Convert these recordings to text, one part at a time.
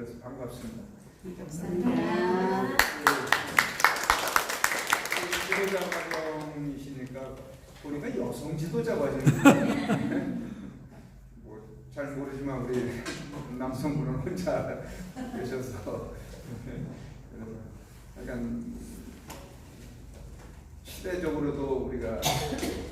그래서 반갑습니다. 감사합니다. 지도자 과정이시니까 보니까 여성 지도자 과정이에요. 잘 모르지만 우리 남성분은 혼자 계셔서 약간 시대적으로도 우리가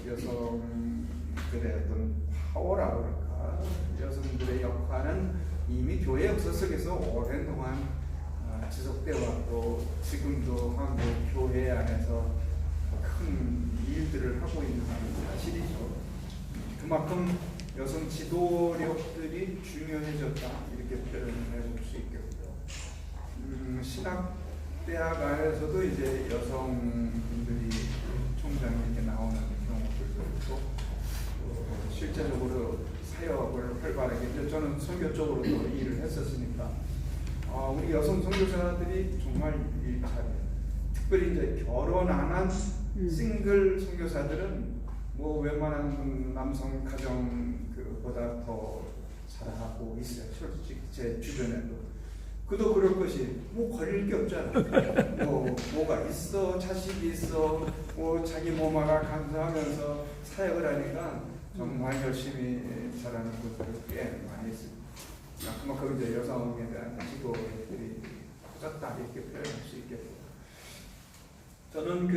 여성들의 어떤 파워라고 그럴까, 여성들의 역할은 이미 교회 역사 속에서 오랜 동안 지속되어 왔고 지금도 한국 교회 안에서 큰 일들을 하고 있는 사실이죠. 그만큼 여성 지도력들이 중요해졌다, 이렇게 표현을 해볼 수 있겠고요. 신학대학 안에서도 이제 여성분들이 총장이 이렇게 나오는 경우들도 있고, 실제적으로 사역을 활발하게, 저는 선교 쪽으로도 일을 했었으니까 우리 여성 선교사들이 정말 일 잘해요. 특별히 이제 결혼 안 한 싱글 선교사들은 뭐 웬만한 남성 가정 그보다 더 잘하고 있어요. 솔직히 제 주변에도. 그도 그럴 것이 뭐 걸릴 게 없잖아. 뭐가 있어, 자식이 있어, 뭐 자기 몸하가 감사하면서 사역을 하니까 정말 열심히 잘하는 것들이 꽤 많이 있습니다. 그만큼 이제 여성에 대한 지도들이 커졌다, 이렇게 표현할 수 있겠고. 저는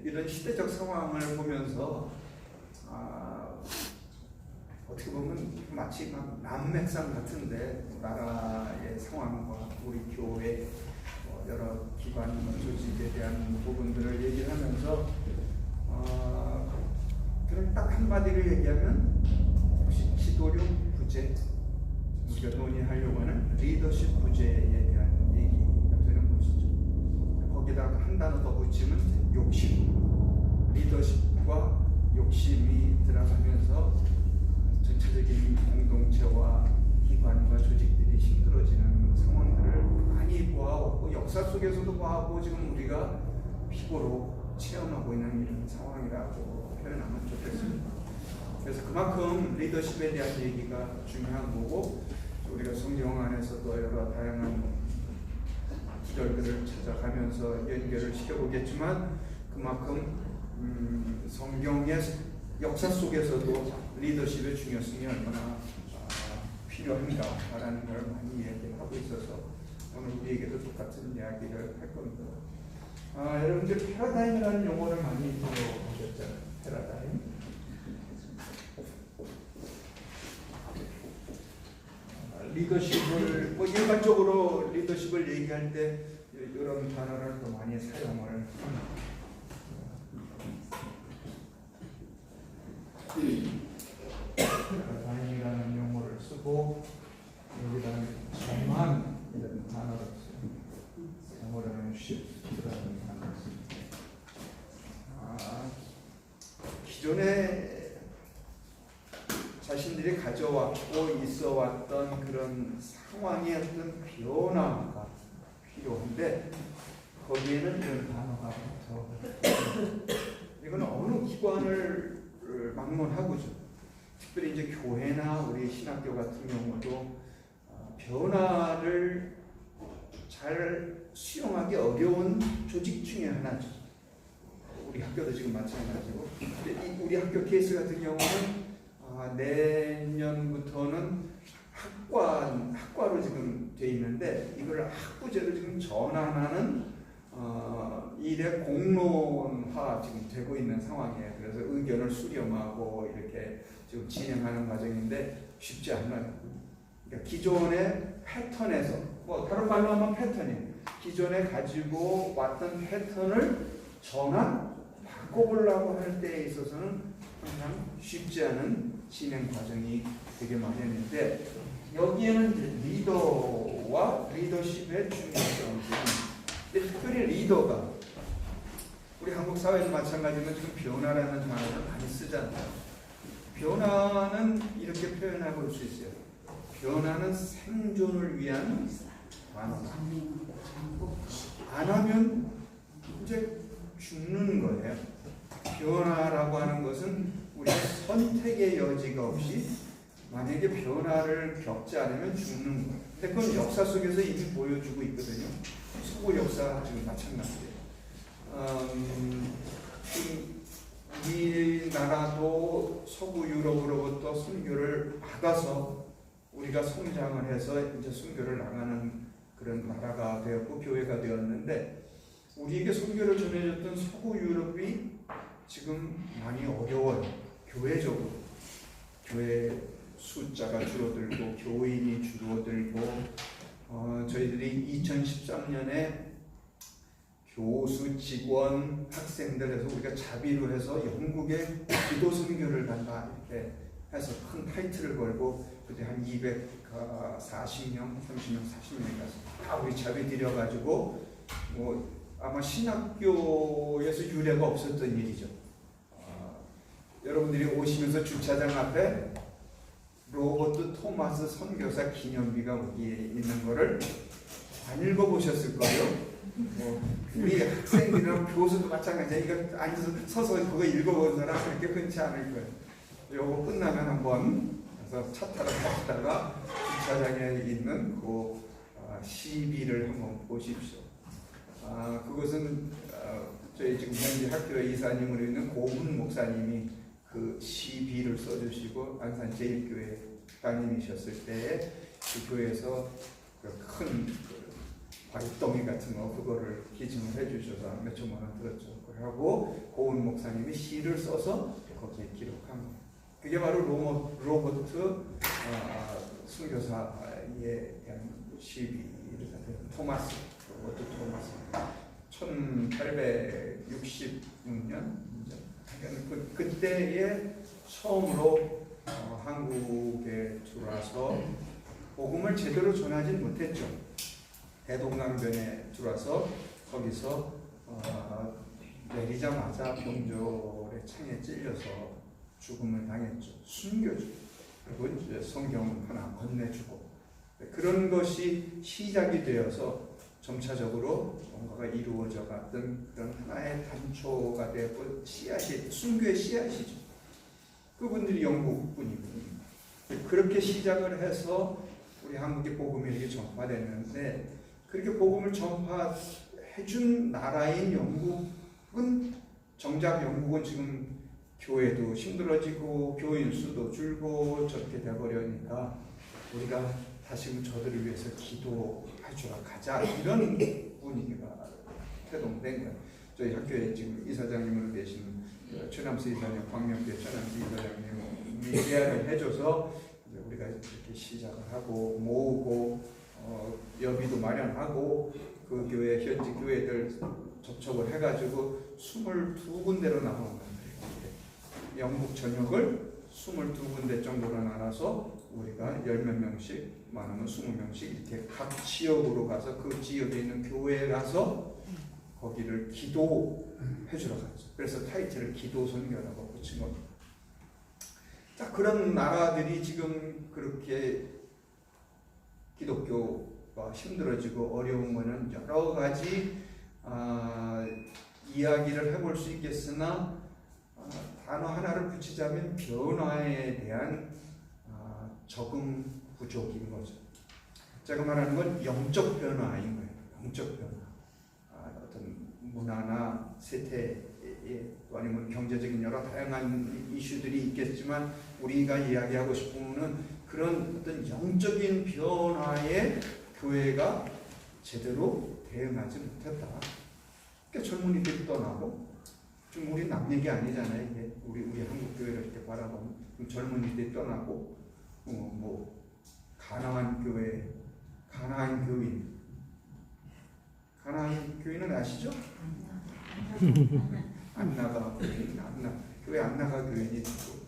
이런 시대적 상황을 보면서 어떻게 보면 마치 막 남맥상 같은데, 나라의 상황과 우리 교회 여러 기관 조직에 대한 부분들을 얘기하면서 그런 딱 한마디를 얘기하면 혹시 지도력 부재, 우리가 논의하려고 하는 리더십 부재에 대한 얘기가 되는 것이죠. 거기다가 한 단어 더 붙이면 욕심, 리더십과 욕심이 들어가면서 전체적인 공동체와 기관과 조직들이 힘들어지는 상황들을 많이 보아왔고, 역사 속에서도 보아하고 지금 우리가 피부로 체험하고 있는 이런 상황이라고 표현하면 좋겠습니다. 그래서 그만큼 리더십에 대한 얘기가 중요한 거고, 우리가 성경 안에서도 여러 다양한 구절들을 찾아가면서 연결을 시켜보겠지만, 그만큼 성경의 역사 속에서도 리더십의 중요성이 얼마나 필요한가라는 걸 많이 얘기하고 있어서 오늘 우리에게도 똑같은 이야기를 할 겁니다. 여러분들 패러다임이라는 용어를 많이 들어보셨잖아요. 패러다임. 리더십을 일반적으로 리더십을 얘기할 때 이런 단어를 또 많이 사용을 합니다. 패러다임이라는 용어를 쓰고 여기다가 정한이라는 단어를 써요. 영어로는 shift라는 단어를 씁니다. 기존에 자신들이 가져왔고 있어왔던 그런 상황의 어떤 변화가 필요한데, 거기에는 이런 단어가 붙어. 이건 어느 기관을 막론하고죠. 특별히 이제 교회나 우리 신학교 같은 경우도 변화를 잘 수용하기 어려운 조직 중에 하나죠. 우리 학교도 지금 마찬가지고, 우리 학교 케이스 같은 경우는 내년부터는 학과로 지금 돼 있는데, 이걸 학부제로 지금 전환하는 일의 공론화 지금 되고 있는 상황이에요. 그래서 의견을 수렴하고 이렇게 지금 진행하는 과정인데 쉽지 않아요. 그러니까 기존의 패턴에서, 다른 말로 하면 패턴이에요. 기존에 가지고 왔던 패턴을 바꿔보려고 할 때에 있어서는 항상 쉽지 않은 진행 과정이 되게 마련인데, 여기에는 이제 리더와 리더십의 중요성, 특별히 리더가 우리 한국 사회도 마찬가지로 지금 변화라는 단어를 많이 쓰잖아요. 변화는 이렇게 표현해 볼 수 있어요. 변화는 생존을 위한 단어다. 안 하면 이제 죽는 거예요. 변화라고 하는 것은 우리가 선택의 여지가 없이 만약에 변화를 겪지 않으면 죽는 거예요. 근데 그건 역사 속에서 이미 보여주고 있거든요. 서구 역사 지금 마찬가지예요. 우리나라도 서구 유럽으로부터 선교를 받아서 우리가 성장을 해서 이제 선교를 나가는 그런 나라가 되었고 교회가 되었는데, 우리에게 선교를 전해줬던 서구 유럽이 지금 많이 어려워요. 교회적으로. 교회 숫자가 줄어들고 교인이 줄어들고, 저희들이 2013년에 교수, 직원, 학생들에서 우리가 자비로 해서 영국에 기도 선교를 간다 이렇게 해서 큰 타이틀을 걸고, 그때 한 240명, 30명, 40명 가서 다 우리 자비 드려가지고, 뭐 아마 신학교에서 유례가 없었던 일이죠. 여러분들이 오시면서 주차장 앞에 로버트 토마스 선교사 기념비가 여기에 있는 거를 안 읽어보셨을 거예요. 우리 학생이랑 교수도 마찬가지야. 이거 앉아서 서서 그거 읽어본 사람 그렇게 흔치 않을 거예요. 요거 끝나면 한번 그래서 차 타러 가시다가 주차장에 있는 그 시비를 한번 보십시오. 그것은 저희 지금 현재 학교의 이사님으로 있는 고훈 목사님이 그 시비를 써주시고 안산 제일교회 담임이셨을 때에 그 교회에서 큰 발덩이 같은 거 그거를 기증을 해주셔서 몇 천만 원 들었죠. 그러고 고훈 목사님이 시를 써서 거기에 기록한 거. 그게 바로 로버트 선교사에 대한 시비를 토마스 로버트 토마스 1866년 그때에 처음으로 한국에 들어와서 복음을 제대로 전하진 못했죠. 대동강변에 들어와서 거기서 내리자마자 병졸의 창에 찔려서 죽음을 당했죠. 순교죠. 그리고 이제 성경 하나 건네주고 그런 것이 시작이 되어서 점차적으로 뭔가가 이루어져 갔던 그런 하나의 단초가 되고 씨앗이 순교의 씨앗이죠. 그분들이 영국 분이거든요. 그렇게 시작을 해서 우리 한국의 복음이 이렇게 전파됐는데, 그렇게 복음을 전파해준 나라인 영국은 정작 영국은 지금 교회도 힘들어지고 교인 수도 줄고 저렇게 돼버려니까 우리가 다시금 저들을 위해서 기도해주러 가자 이런 분위기가 태동된 거예요. 저희 학교에 지금 이사장님으로 계신 최남수 이사님, 광명교회 최남수 이사장님이 예약을 해줘서 이제 우리가 이렇게 시작을 하고 모으고 여비도 마련하고 그 교회 현지 교회들 접촉을 해가지고 22군데로 나온 거예요. 영국 전역을 22군데 정도로 나눠서 우리가 10몇 명씩 많으면 20명씩 이렇게 각 지역으로 가서 그 지역에 있는 교회에 가서 거기를 기도해 주러 갔죠. 그래서 타이틀을 기도 선교라고 붙인 겁니다. 자, 그런 나라들이 지금 그렇게 기독교가 힘들어지고 어려운 거는 여러 가지 이야기를 해볼 수 있겠으나 단어 하나를 붙이자면 변화에 대한 적응 부족인 거죠. 제가 말하는 건 영적 변화인 거예요. 영적 변화. 어떤 문화나 세태 또 아니면 경제적인 여러 다양한 이슈들이 있겠지만 우리가 이야기하고 싶은 거는 그런 어떤 영적인 변화에 교회가 제대로 대응하지 못했다. 그러니까 젊은이들이 떠나고, 지금 우리 남 얘기 아니잖아요. 이게 우리 한국 교회를 이렇게 바라보면 젊은이들이 떠나고 뭐 가나안 교회, 가나안 교인, 가나안 교인은 아시죠? 안나가 교인, 교회 안나가 교인이 있고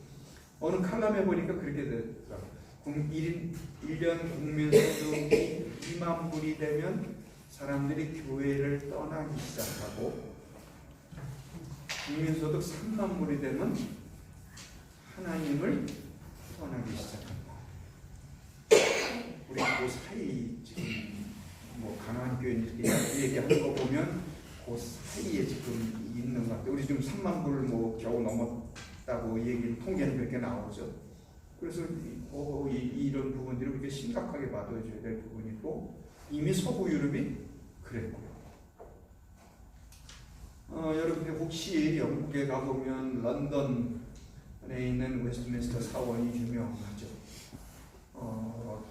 어느 칼럼에 보니까 그렇게 되더라고요. 1년 국민소득이 2만 불이 되면 사람들이 교회를 떠나기 시작하고 국민소득 3만 불이 되면 하나님을 떠나기 시작합니다. 우리 그 사이 지금 뭐 가나안 교인 이렇게 얘기하는 거 보면 그 사이에 지금 있는 것 같아요. 우리 지금 3만 불 뭐 겨우 넘었다고 얘기 통계는 그렇게 나오죠. 그래서 이런 부분들이 우리가 심각하게 받아줘야 될 부분이고 이미 서구 유럽이 그랬고요. 여러분들 혹시 영국에 가보면 런던에 있는 웨스트민스터 사원이 유명하죠.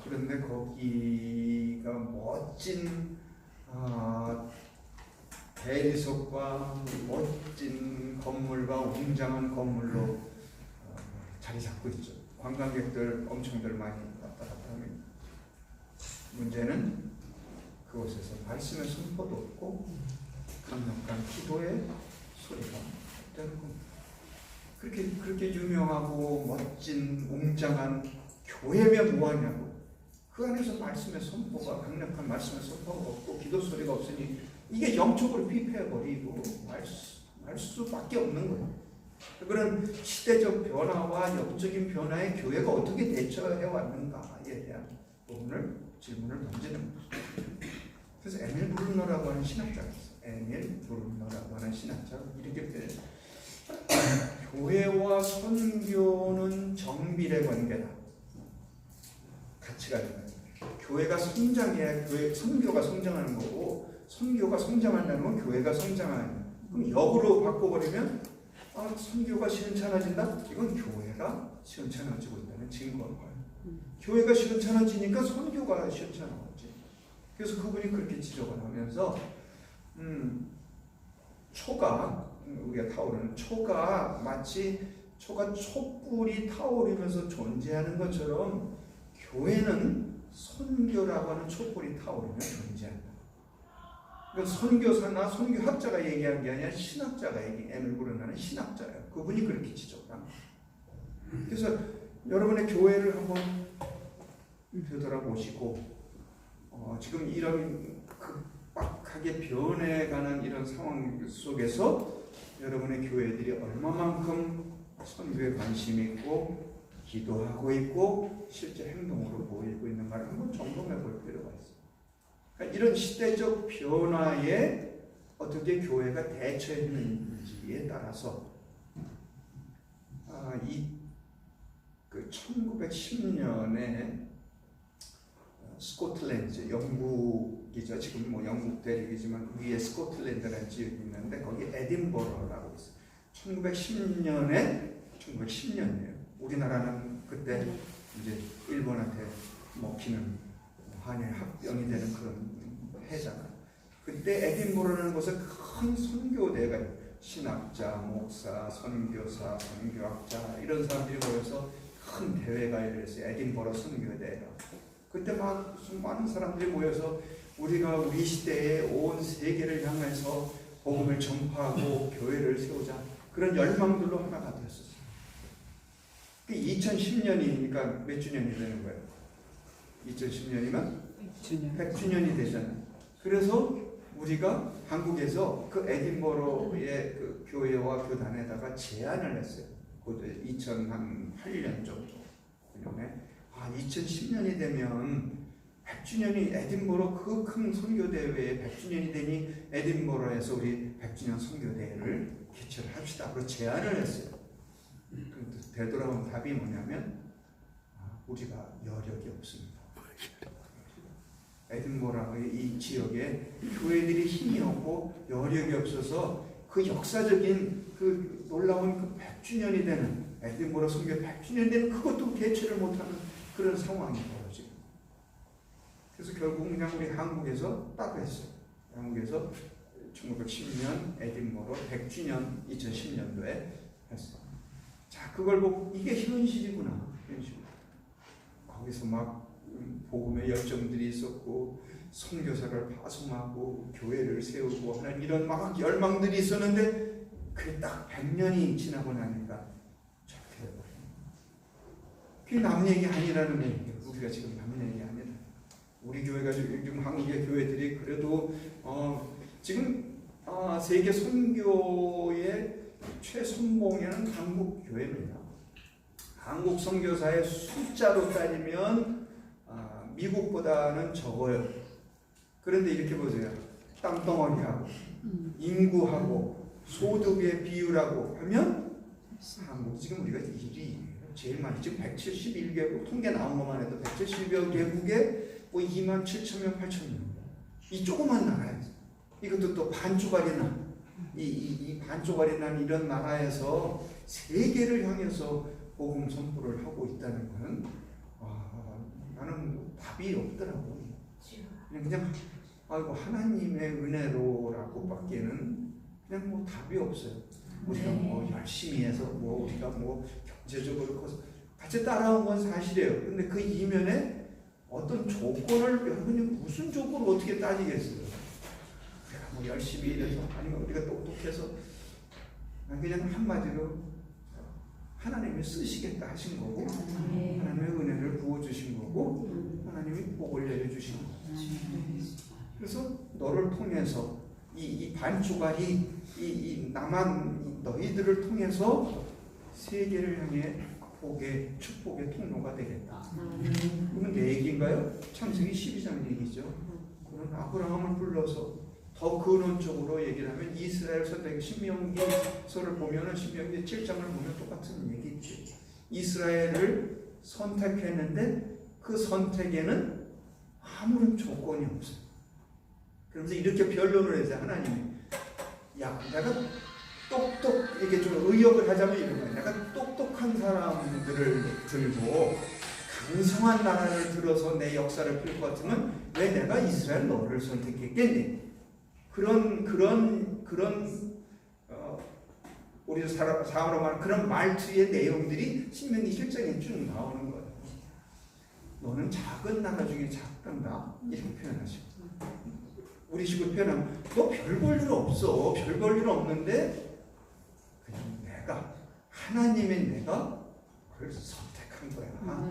그런데 거기가 멋진 대리석과 멋진 건물과 웅장한 건물로 자리 잡고 있죠. 관광객들 엄청들 많이 왔다 갔다 합니다. 문제는 그곳에서 말씀의 선포도 없고 강력한 기도의 소리가 없다는 겁니다. 그렇게 유명하고 멋진 웅장한 교회면 뭐하냐고. 그 안에서 말씀의 선포가 강력한 말씀의 선포가 없고 기도 소리가 없으니 이게 영적으로 피폐해버리고 말 수밖에 없는 거예요. 그런 시대적 변화와 영적인 변화에 교회가 어떻게 대처해 왔는가에 대한 부분을 질문을 던지는 거죠. 그래서 에밀 브루너라고 하는 신학자가 있어요. 에밀 브루너라고 하는 신학자가 이렇게 표현해요. 교회와 선교는 정비례 관계다. 같이 가는 거예요. 교회가 성장해야 선교가 성장하는 거고 선교가 성장한다는 건 교회가 성장하는 거예요. 그럼 역으로 바꿔버리면 선교가 시원찮아진다? 이건 교회가 시원찮아지고 있다는 증거예요. 교회가 시원찮아지니까 선교가 시원찮아지. 그래서 그분이 그렇게 지적을 하면서 초가 우리가 타오르는 초가 마치 초가 촛불이 타오르면서 존재하는 것처럼 교회는 선교라고 하는 촛불이 타오르면 존재한다. 그러니까 선교사나 선교학자가 얘기한 게 아니라 신학자가 에밀 브루너는 신학자예요. 그분이 그렇게 지적합니다. 그래서 여러분의 교회를 한번 되돌아보시고 지금 이런 급박하게 변해가는 이런 상황 속에서 여러분의 교회들이 얼마만큼 선교에 관심이 있고 기도하고 있고 실제 행동으로 보이고 있는가를 한번 점검해 볼 필요가 있어요. 그러니까 이런 시대적 변화에 어떻게 교회가 대처했는지에 따라서 1910년에 스코틀랜드, 영국이죠. 지금 뭐 영국 대륙이지만 위에 스코틀랜드라는 지역이 있는데 거기 에딘버러라고 있어요. 1910년이에요. 우리나라는 그때 이제 일본한테 먹히는 한일 합병이 되는 그런 해잖아요. 그때 에딘버러라는 곳에 큰 선교대가 있어요. 신학자, 목사, 선교사, 선교학자 이런 사람들이 모여서 큰 대회가 열렸어요. 에딘버러 선교대가. 그때 막 많은 사람들이 모여서 우리가 우리 시대에 온 세계를 향해서 복음을 전파하고 교회를 세우자 그런 열망들로 하나가 되었었어요. 2010년이니까 몇 주년이 되는 거예요? 2010년이면 100주년이 되잖아요. 그래서 우리가 한국에서 그 에딘버러의 그 교회와 교단에다가 제안을 했어요. 그때 2008년 정도. 그다음에 2010년이 되면 100주년이 에딘버러 그 큰 선교대회에 100주년이 되니 에딘버러에서 우리 100주년 선교대회를 개최를 합시다. 그런 제안을 했어요. 되돌아온 답이 뭐냐면 우리가 여력이 없습니다. 에딘버러의 이 지역에 교회들이 힘이 없고 여력이 없어서 그 역사적인 그 놀라운 그 100주년이 되는 에딘버러 선교 100주년이 되는 그것도 개최를 못하는 그런 상황이 벌어지고 그래서 결국 그냥 우리 한국에서 딱 했어요. 한국에서 1910년 에딘버러 100주년 2010년도에 했어요. 자, 그걸 보고 이게 현실이구나. 현실. 거기서 막 복음의 열정들이 있었고 선교사를 파송하고 교회를 세우고 하는 이런 막 열망들이 있었는데 그게 딱 100년이 지나고 나니까 저렇게 돼버려요. 그게 남 얘기 아니라는 얘기예요. 우리가 지금 남 얘기 아니라 우리 교회가 지금 한국의 교회들이 그래도 지금 세계 선교의 최선봉에는 한국 교회입니다. 한국 선교사의 숫자로 따지면 미국보다는 적어요. 그런데 이렇게 보세요. 땅덩어리하고 인구하고 소득의 비율하고 하면 한국 지금 우리가 1위예요. 제일 많이 지금 171개국 통계 나온 것만 해도 170여 개국에 뭐 2만 7천 명, 8천 명. 이 조그만 나라에서 이것도 또 반쪽알이 난 이 반쪽알이 난 이런 나라에서 세계를 향해서 복음 선포를 하고 있다는 것은 나는 뭐 답이 없더라고. 그냥 아이고 하나님의 은혜로라고밖에는 그냥 뭐 답이 없어요. 우리가 뭐 열심히 해서 뭐 우리가 뭐 경제적으로 같이 따라온 건 사실이에요. 근데 그 이면에 어떤 조건을 여러분이 무슨 조건을 어떻게 따지겠어요? 우리가 뭐 열심히 일해서 아니면 우리가 똑똑해서 그냥 한마디로 하나님이 쓰시겠다 하신 거고 하나님의 은혜를 부어주신 거고 하나님이 복을 내려주신 거고 그래서 너를 통해서 이 반쪽알이 이 남한 너희들을 통해서 세계를 향해 복의 축복의 통로가 되겠다. 그러면 내 얘기인가요? 창세기 12장 얘기죠. 그런 아브라함을 불러서 더 근원적으로 얘기를 하면 이스라엘 선택 신명기서를 보면은 신명기 7장을 보면 똑같은 얘기지. 이스라엘을 선택했는데 그 선택에는 아무런 조건이 없어요. 그러면서 이렇게 변론을 해서 하나님이 야 내가 이게 좀 의역을 하자면 이런 거예요. 내가 똑똑한 사람들을 들고 강성한 나라를 들어서 내 역사를 펼 것 같으면 왜 내가 이스라엘 너를 선택했겠니? 우리 사람으로 말하는 그런 말투의 내용들이 신명기 7장에 쭉 나오는 거예요. 너는 작은 나라 중에 작단다 이렇게 표현하시고 우리 식으로 표현하면 너 별 볼 일 없어. 별 볼 일 없는데 그냥 하나님의 내가 그걸 선택한 거야.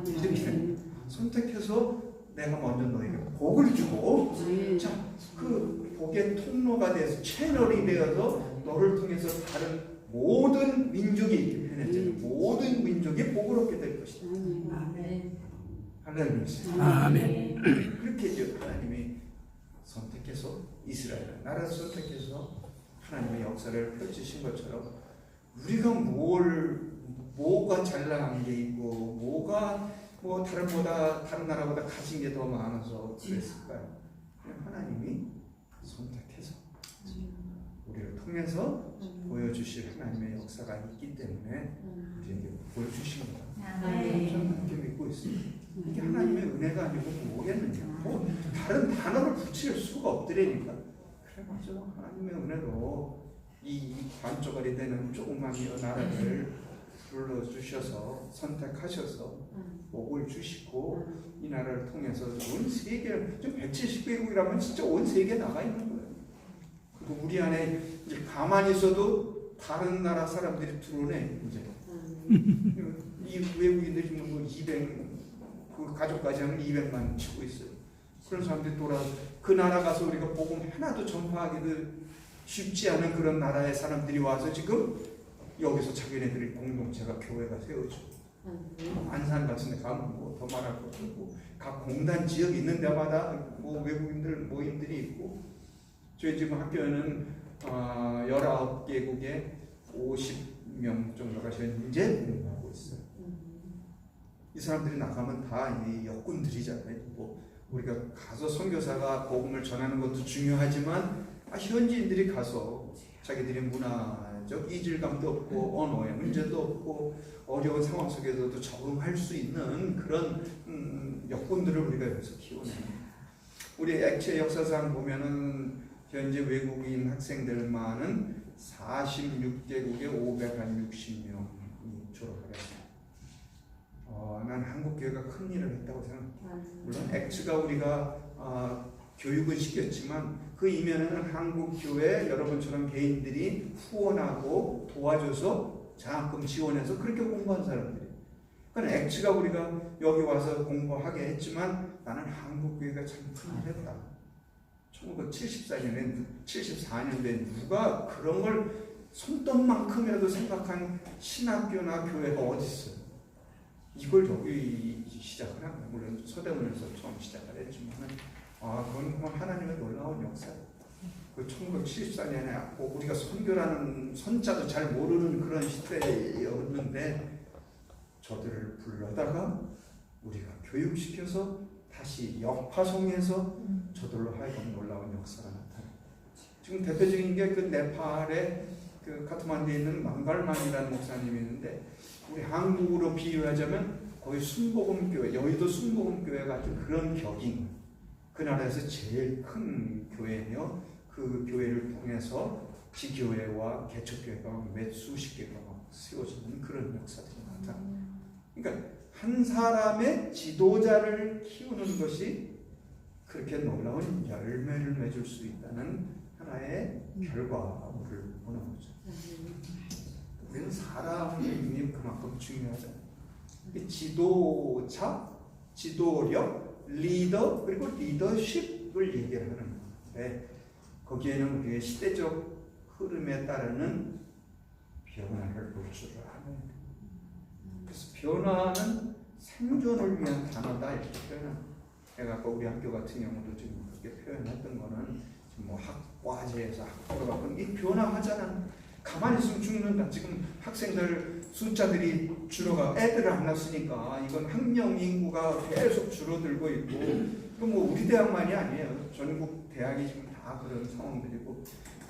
이렇게 선택해서 내가 먼저 너에게 복을 주고 자, 그 복의 통로가 돼서 채널이 되어서 너를 통해서 다른 모든 민족이 이렇게 표현했잖아요. 모든 민족이 복을 얻게 될 것이다. 할렐루야. 아멘. 그렇게 이제 하나님이 선택해서 이스라엘 나라를 선택해서 하나님의 역사를 펼치신 것처럼 우리가 뭐가 잘난 게 있고 뭐가 뭐 다른 나라보다 가진 게 더 많아서 그랬을까요? 그냥 하나님이 선택해서 우리를 통해서 보여주실 하나님의 역사가 있기 때문에 우리에게 보여주신 거다. 저는 그렇게 믿고 있습니다. 이게 하나님의 은혜가 아니고 뭐겠느냐? 뭐 다른 단어를 붙일 수가 없더라니까. 그래 맞아. 하나님의 은혜로 이 반쪽알이 되는 조그만 나라를 불러주셔서 선택하셔서 복을 주시고 이 나라를 통해서 온 세계를 좀 170개국이라면 진짜 온 세계에 나가 있는 거예요. 그리고 우리 안에 이제 가만히 있어도 다른 나라 사람들이 들어오네 이제. 이 외국인들이 뭐 200, 그 가족까지 하면 200만 치고 있어요. 그런 사람들이 돌아 그 나라 가서 우리가 복음 하나도 전파하기도 쉽지 않은 그런 나라의 사람들이 와서 지금 여기서 자기네들이 공동체가 교회가 세워지고 안산 같은 데 가면 뭐 더 말할 것도 없고 각 공단 지역 있는 데마다 뭐 외국인들 모임들이 있고 저희 지금 학교에는 19개국에 50명 정도가 현재 공부하고 있어요. 이 사람들이 나가면 다 이 역군들이잖아요. 뭐 우리가 가서 선교사가 복음을 전하는 것도 중요하지만 현지인들이 가서 자기들이 문화적 이질감도 없고 언어의 문제도 없고 어려운 상황 속에서도 적응할 수 있는 그런 역군들을 우리가 여기서 키워내요. 우리 액체 역사상 보면은 현재 외국인 학생들만은 46개국에 560명이 졸업을 했어요. 난 한국교회가 큰 일을 했다고 생각합니다. 물론 액츠가 우리가 교육은 시켰지만 그 이면에는 한국교회 여러분처럼 개인들이 후원하고 도와줘서 장학금 지원해서 그렇게 공부한 사람들이에요. 그러니까 액츠가 우리가 여기 와서 공부하게 했지만 나는 한국교회가 참 큰 일을 했다. 1974년에 누가 그런 걸 손톱만큼이라도 생각한 신학교나 교회가 어디 있어요? 이걸 여기 시작을 합니다. 물론 서대문에서 처음 시작을 했지만 그건 하나님의 놀라운 역사. 그 1974년에 우리가 선교라는 선자도 잘 모르는 그런 시대였는데 저들을 불러다가 우리가 교육시켜서 다시 역파송해서 저들로 하여금 놀라운 역사가 나타나요. 지금 대표적인 게 그 네팔의 그 카트만두에 있는 망갈만이라는 목사님이 있는데, 우리 한국으로 비유하자면 거기 순복음교회, 여의도 순복음교회 같은 그런 격인, 그 나라에서 제일 큰 교회며, 그 교회를 통해서 지교회와 개척교회가 몇 수십 개가 세워지는 그런 역사들이 나타납니다. 그러니까 한 사람의 지도자를 키우는 것이 그렇게 놀라운 열매를 맺을 수 있다는 하나의 결과물을 보는 거죠. 우리는 사람이 그만큼 중요하잖아요. 지도자, 지도력, 리더, 그리고 리더십을 얘기하는 건데, 거기에는 우리의 시대적 흐름에 따르는 변화를 볼 줄 아는. 그래서 변화는 생존을 위한 단어다 이렇게 표현합니다. 내가 아까 우리 학교 같은 경우도 지금 그렇게 표현했던 거는 뭐 학과제에서 학교로 바꾼 이 변화하잖아. 가만히 있으면 죽는다. 지금 학생들 숫자들이 줄어가, 애들을 안 낳았으니까 이건 학령 인구가 계속 줄어들고 있고, 그럼 뭐 우리 대학만이 아니에요. 전국 대학이 지금 다 그런 상황들이고,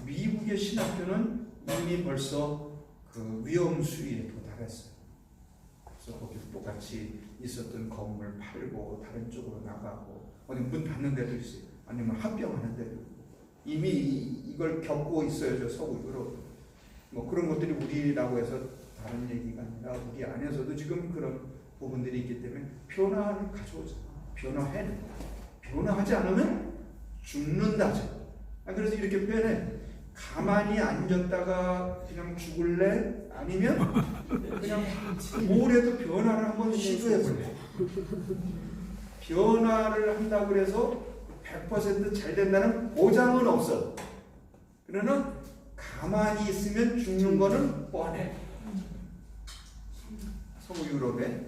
미국의 신학교는 이미 벌써 그 위험 수위에 도달했어요. 그래서 거기 똑같이 있었던 건물 팔고 다른 쪽으로 나가고, 어디 문 닫는 데도 있어요. 아니면 합병하는 데도 있고, 이미 이걸 겪고 있어요. 저 서구 유럽. 뭐 그런 것들이 우리라고 해서 다른 얘기가 아니라 우리 안에서도 지금 그런 부분들이 있기 때문에 변화를 가져오자. 변화하지 않으면 죽는다죠. 그래서 이렇게 표현해. 가만히 앉았다가 그냥 죽을래? 아니면 그냥 올해도 변화를 한번 시도해 볼래? 변화를 한다고 해서 100% 잘 된다는 보장은 없어. 그러나 가만히 있으면 죽는 거는 뻔해. 서구 유럽의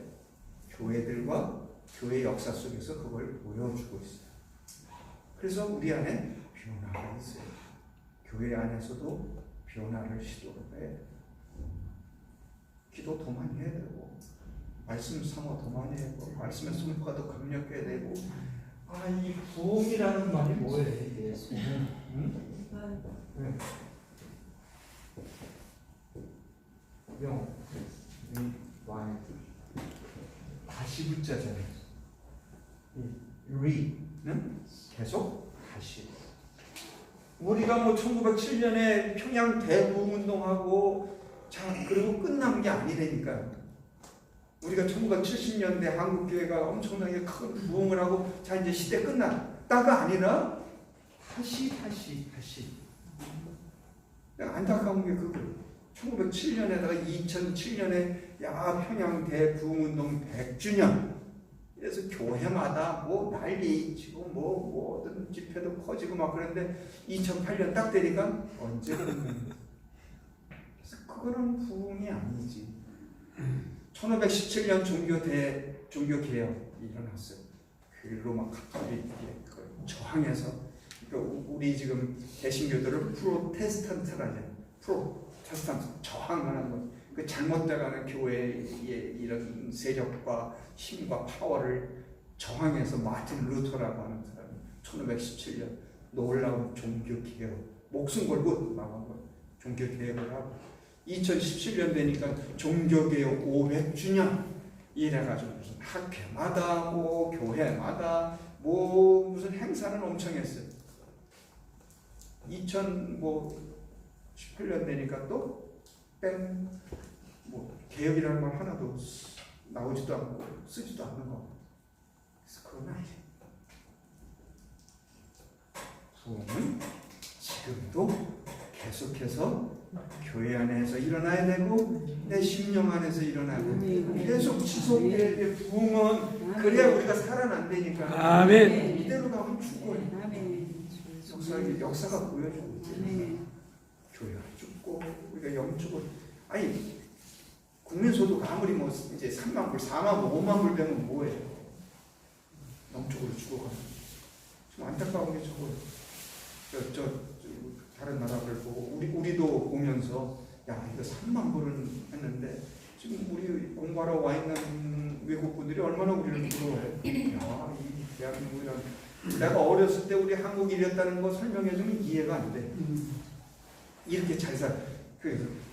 교회들과 교회 역사 속에서 그걸 보여주고 있어요. 그래서 우리 안에 변화가 있어요. 교회 안에서도 변화를 시도해야 돼요. 기도 더 많이 해야 되고, 말씀 상호 더 많이 하고, 말씀의 선포가 더 강력해야 되고. 이 부흥이라는 말이 뭐예요? 이게 다시 붙자잖아요. re는 계속 다시. 우리가 뭐 1907년에 평양 대부흥운동하고 그리고 끝난 게 아니라니까요. 우리가 1970년대 한국교회가 엄청나게 큰 부흥을 하고 자 이제 시대 끝났다가 아니라 다시. 안타까운 게 그거예요. 1907년에다가 2007년에 평양 대부흥운동 100주년. 그래서 교회마다 뭐 난리 치고 뭐 어떤 집회도 커지고 막 그런데 2008년 딱 되니까 언제 그런 거예요. 그래서 그거는 부흥이 아니지. 1517년 종교개혁이 일어났어요. 그 로마 카톨릭에 저항해서, 그러니까 우리 지금 개신교들은 프로테스탄트라잖아요. 프로테스탄트 저항하는 거. 그 잘못돼가는 교회의 이런 세력과 힘과 파워를 저항해서 마틴 루터라고 하는 사람이 1517년 놀라운 종교개혁, 목숨 걸고 나간 거예요. 종교개혁을 하고 2017년 되니까 종교개혁 500주년 이래가지고 무슨 학회마다 뭐 교회마다 뭐 무슨 행사는 엄청 했어요. 2018년 되니까 또 뭐 개혁이라는 말 하나도 나오지도 않고 쓰지도 않는 거. 그래서 그건 아니에요. 소원은 지금도 계속해서 교회 안에서 일어나야 되고 내 심령 안에서 일어나고 계속 지속돼야 돼. 부흥은 그래야 우리가 살아난다니까. 아멘. 이대로 가면 죽어요. 역사가 보여주고 교회가 죽고 우리가 영적으로 국민소득 아무리 뭐 이제 3만 불, 4만 불, 5만 불 되면 뭐예요? 영적으로 죽어가는. 좀 안타까운 게 저거예요. 다른 나라들 보고 우리도 보면서 이거 3만 불은 했는데 지금 우리 공부하러 와 있는 외국 분들이 얼마나 우리를 부러워해. 야, 이 대한민국이란 내가 어렸을 때 우리 한국이 이랬다는 거 설명해주면 이해가 안 돼. 이렇게 잘 살.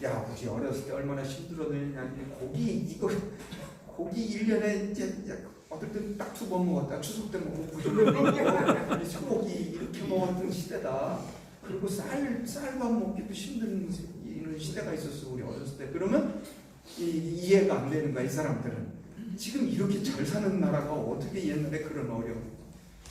야, 우리 어렸을 때 얼마나 힘들었느냐. 고기 1년에 이제 어떨 때 딱 2번 먹었다. 추석 때 먹고 부족을 먹고 소고기 이렇게 먹었던 시대다. 그리고 쌀밥 먹기도 힘든 이런 시대가 있었어 우리 어렸을 때. 그러면 이해가 안 되는 거야 이 사람들은. 지금 이렇게 잘 사는 나라가 어떻게 옛날에 그런 어려움.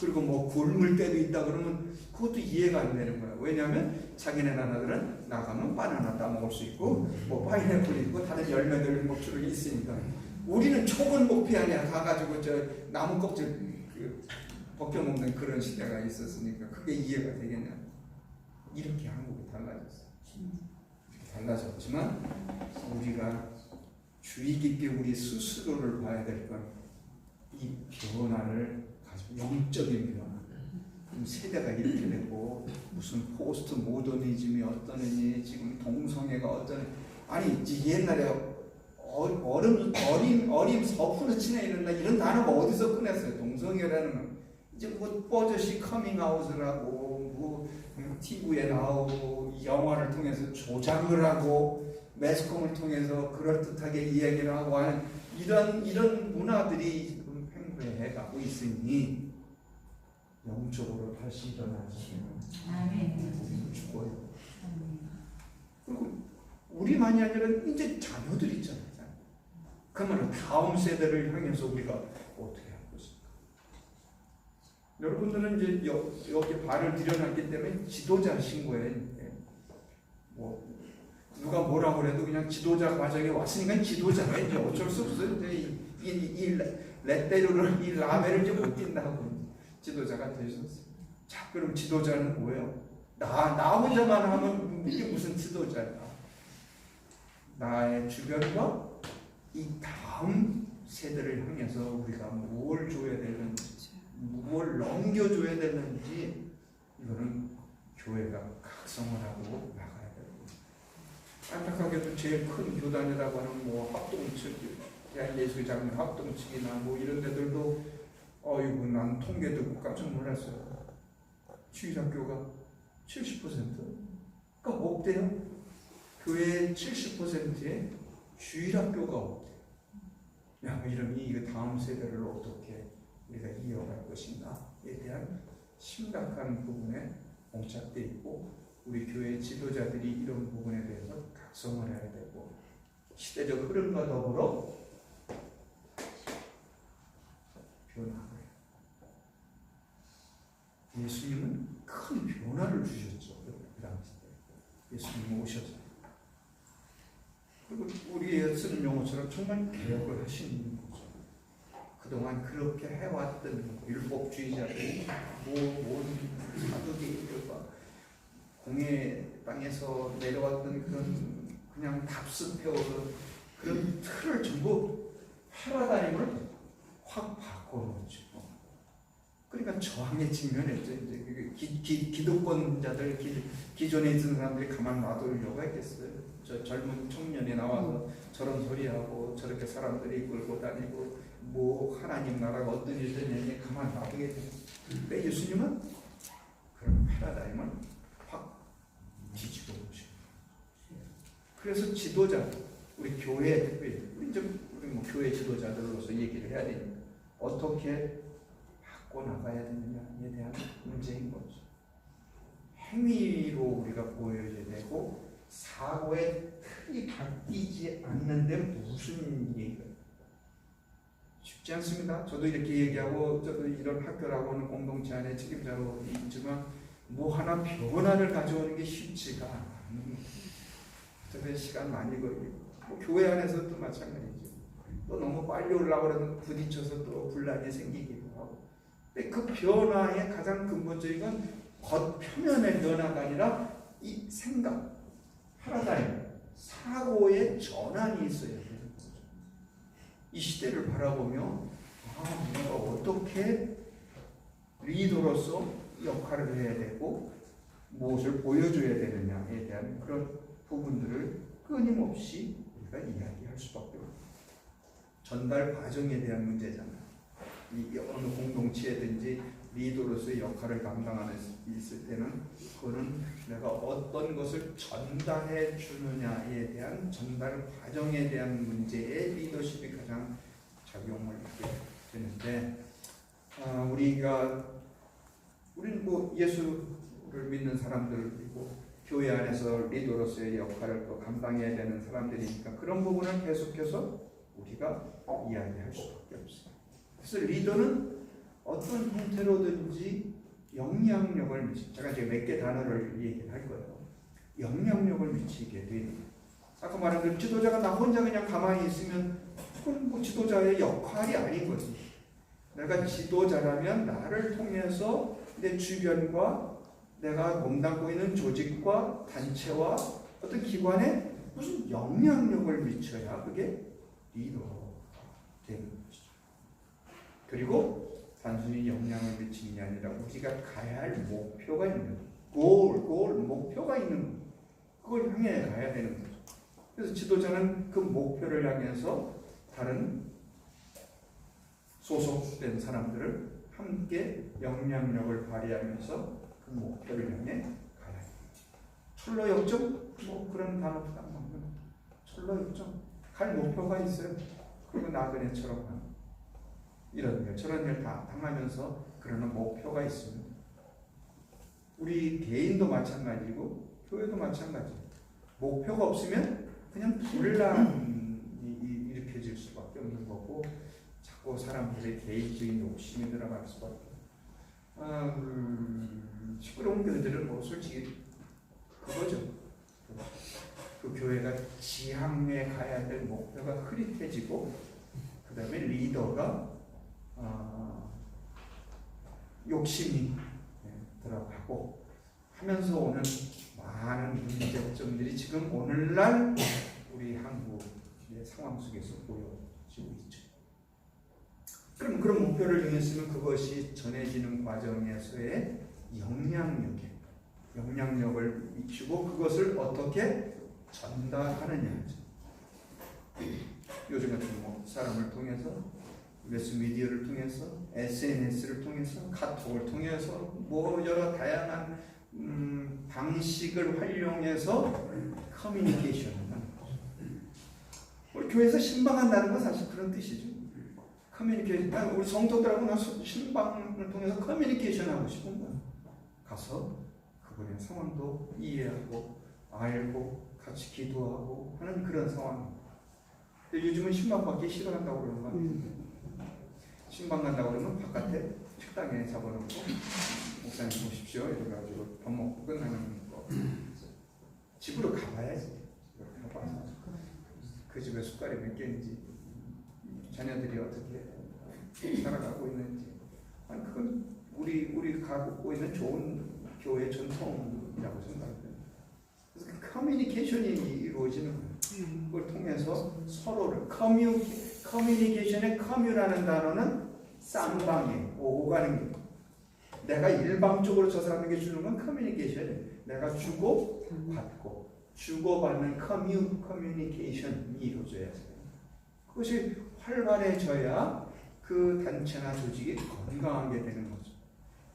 그리고 뭐 굶을 때도 있다 그러면 그것도 이해가 안 되는 거야. 왜냐하면 자기네 나라들은 나가면 바나나 따먹을 수 있고 뭐 파인애플 있고 다른 열매들 먹주로 있으니까 우리는 초본 목피 아니야. 가가지고 저 나무 껍질 벗겨 먹는 그런 시대가 있었으니까 그게 이해가 되겠냐. 이렇게 한국이 달라졌어. 이렇게 달라졌지만 우리가 주의 깊게 우리 스스로를 봐야 될 건 이 변화를 가지고 영적인 변화. 세대가 이렇게 되고 무슨 포스트 모더니즘이 어떠느니 지금 동성애가 어떠느니 아니 옛날에 어림 서프너치나 이런 단어가 어디서 꺼냈어요. 동성애라는 건 이제 뭐 버젓이 커밍아웃을 하고 뭐 TV에 나오고 영화를 통해서 조작을 하고 매스컴을 통해서 그럴듯하게 이야기를 하고 하는 이런 문화들이 지금 팽배해 가고 있으니 영적으로 다시 일어나서 우리는 죽어요. 그리고 우리만이 아니라 이제 자녀들 있잖아요. 그러면 다음 세대를 향해서 우리가 어떻게 할 것인가? 여러분들은 이제 여기 발을 들여놨기 때문에 지도자신 거예요. 뭐 누가 뭐라고 그래도 그냥 지도자 과정에 왔으니까 지도자가 이제 어쩔 수 없어요. 이제 이 레떼루를 이 라벨을 이제 못 띈다고 지도자가 되셨어요. 자, 그럼 지도자는 뭐예요? 나 혼자만 하면 이게 무슨 지도자야? 나의 주변과 이 다음 세대를 향해서 우리가 뭘 줘야 되는지, 뭘 넘겨줘야 되는지 이거는 교회가 각성을 하고 나가야 되고. 안타깝게도 제일 큰 교단이라고 하는 뭐 합동측, 대한예술장면 합동측이나 뭐 이런 데들도 어이구 난 통계 듣고 깜짝 놀랐어요. 주일학교가 70%? 그러니까 없대요. 교회 70%에 주일학교가 없대. 야, 이러니 이거 다음 세대를 어떻게 우리가 이어갈 것인가에 대한 심각한 부분에 봉착돼 있고 우리 교회 지도자들이 이런 부분에 대해서 각성을 해야 되고 시대적 흐름과 더불어 변화를. 예수님은 큰 변화를 주셨죠. 그 당시 때 예수님 오셔서. 그리고 우리의 쓰는 용어처럼 정말 개혁을 하신 거죠. 그동안 그렇게 해왔던 율법주의자들이 사두개인들과 공의 땅에서 내려왔던 그냥 답습해오던 그런 틀을 전부 패러다임을 확 바꿔놓죠. 그러니까 저항에 직면했죠. 이제 기득권자들, 기존에 있는 사람들이 가만 놔두려고 했겠어요. 저 젊은 청년이 나와서 저런 소리하고 저렇게 사람들이 끌고 다니고 뭐 하나님 나라가 어떤 일이냐 가만 놔두겠죠. 근데 예수님은 그런 패러다임을 확 뒤집어 보시고 그래서 지도자, 우리 교회 특별히 우리 뭐 교회 지도자들로서 얘기를 해야 되니까 어떻게 바꿔 나가야 되느냐에 대한 문제인 거죠. 행위로 우리가 보여야 되고 사고의 틀이 바뀌지 않는데 무슨 얘기가 쉽지 않습니다. 저도 이렇게 얘기하고 저도 이런 학교라고 하는 공동체 안에 책임자로 있지만 뭐 하나 변화를 가져오는 게 쉽지가 않은 저는 시간 많이 걸리고 뭐 교회 안에서도 마찬가지죠. 또 너무 빨리 올라오고 그러면 부딪혀서 또 분란이 생기기도 하고. 근데 그 변화의 가장 근본적인 건 겉표면의 변화가 아니라 이 생각, 패러다임, 사고의 전환이 있어야 되는 거죠. 이 시대를 바라보며 우리가 어떻게 리더로서 역할을 해야 되고 무엇을 보여줘야 되느냐에 대한 그런 부분들을 끊임없이 우리가 이야기할 수밖에 없습니다. 전달 과정에 대한 문제잖아요. 이 어느 공동체든지 리더로서의 역할을 감당하는 있을 때는 그거는 내가 어떤 것을 전달해 주느냐에 대한 전달 과정에 대한 문제에 리더십이 가장 작용을 하게 되는데 우리는 뭐 예수를 믿는 사람들이고 교회 안에서 리더로서의 역할을 또 감당해야 되는 사람들이니까 그런 부분을 계속해서 우리가 이야기할 수밖에 없어요. 그래서 리더는 어떤 형태로든지 영향력을 미치. 제가 이제 몇 개 단어를 얘기할 거예요. 영향력을 미치게 되는. 아까 말한 그 지도자가 나 혼자 그냥 가만히 있으면 그건 뭐 지도자의 역할이 아닌 거지. 내가 지도자라면 나를 통해서 내 주변과 내가 몸담고 있는 조직과 단체와 어떤 기관에 무슨 영향력을 미쳐야 그게 리더가 되는 것이죠. 그리고 단순히 영향을 미치는 게 아니라 우리가 가야 할 목표가 있는 거예요. 목표가 있는 거예요. 그걸 향해 가야 되는 거죠. 그래서 지도자는 그 목표를 향해서 다른 소속된 사람들을 함께 영향력을 발휘하면서 그 목표를 향해 가야 해요. 철로역정? 뭐 그런 단어도 딱 나오면 철로역정. 갈 목표가 있어요. 그리고 나그네처럼 하는 이런 일, 저런 일 다 당하면서 그러는 목표가 있습니다. 우리 개인도 마찬가지고 교회도 마찬가지예요. 목표가 없으면 그냥 분란이 일으켜질 수밖에 없는 거고 자꾸 사람들의 개인적인 욕심이 들어갈 수밖에 시끄러운 교회들은 뭐 솔직히 그거죠. 그 교회가 지향에 가야 될 목표가 흐릿해지고 그 다음에 리더가 욕심이 들어가고 하면서 오는 많은 문제점들이 지금 오늘날 우리 한국의 상황 속에서 보여지고 있죠. 그럼 그런 목표를 정했으면 그것이 전해지는 과정에서의 영향력을 미치고 그것을 어떻게 전달하느냐죠. 요즘 같은 뭐 사람을 통해서 매스미디어를 통해서 SNS를 통해서 카톡을 통해서 뭐 여러 다양한 방식을 활용해서 커뮤니케이션을 하는 거죠. 우리 교회에서 신방한다는 건 사실 그런 뜻이죠. 커뮤니케이션. 우리 성도들하고 나서 신방을 통해서 커뮤니케이션 하고 싶은 거야. 가서 그분의 상황도 이해하고 알고 같이 기도하고 하는 그런 상황입니다. 요즘은 신방 받기 싫어한다고 그러는 거 같은데 신방 간다고 그러면 바깥에 식당에 잡아놓고 목사님 보십시오 이래가지고 밥 먹고 끝나는 거. 집으로 가봐야지. 가봐서 그 집에 숟갈이 몇 개인지 자녀들이 어떻게 살아가고 있는지 그건 우리 가고 있는 좋은 교회 전통이라고 생각해요. 그래서 그 커뮤니케이션이 이루어지는 거예요. 그걸 통해서 서로를 커뮤니케이션의 커뮤라는 단어는 쌍방이에요. 오가는 게. 내가 일방적으로 저 사람에게 주는 건 커뮤니케이션이에요. 내가 주고 받고 주고받는 커뮤니케이션이 이루어져야 돼요. 그것이 활발해져야 그 단체나 조직이 건강하게 되는 거죠.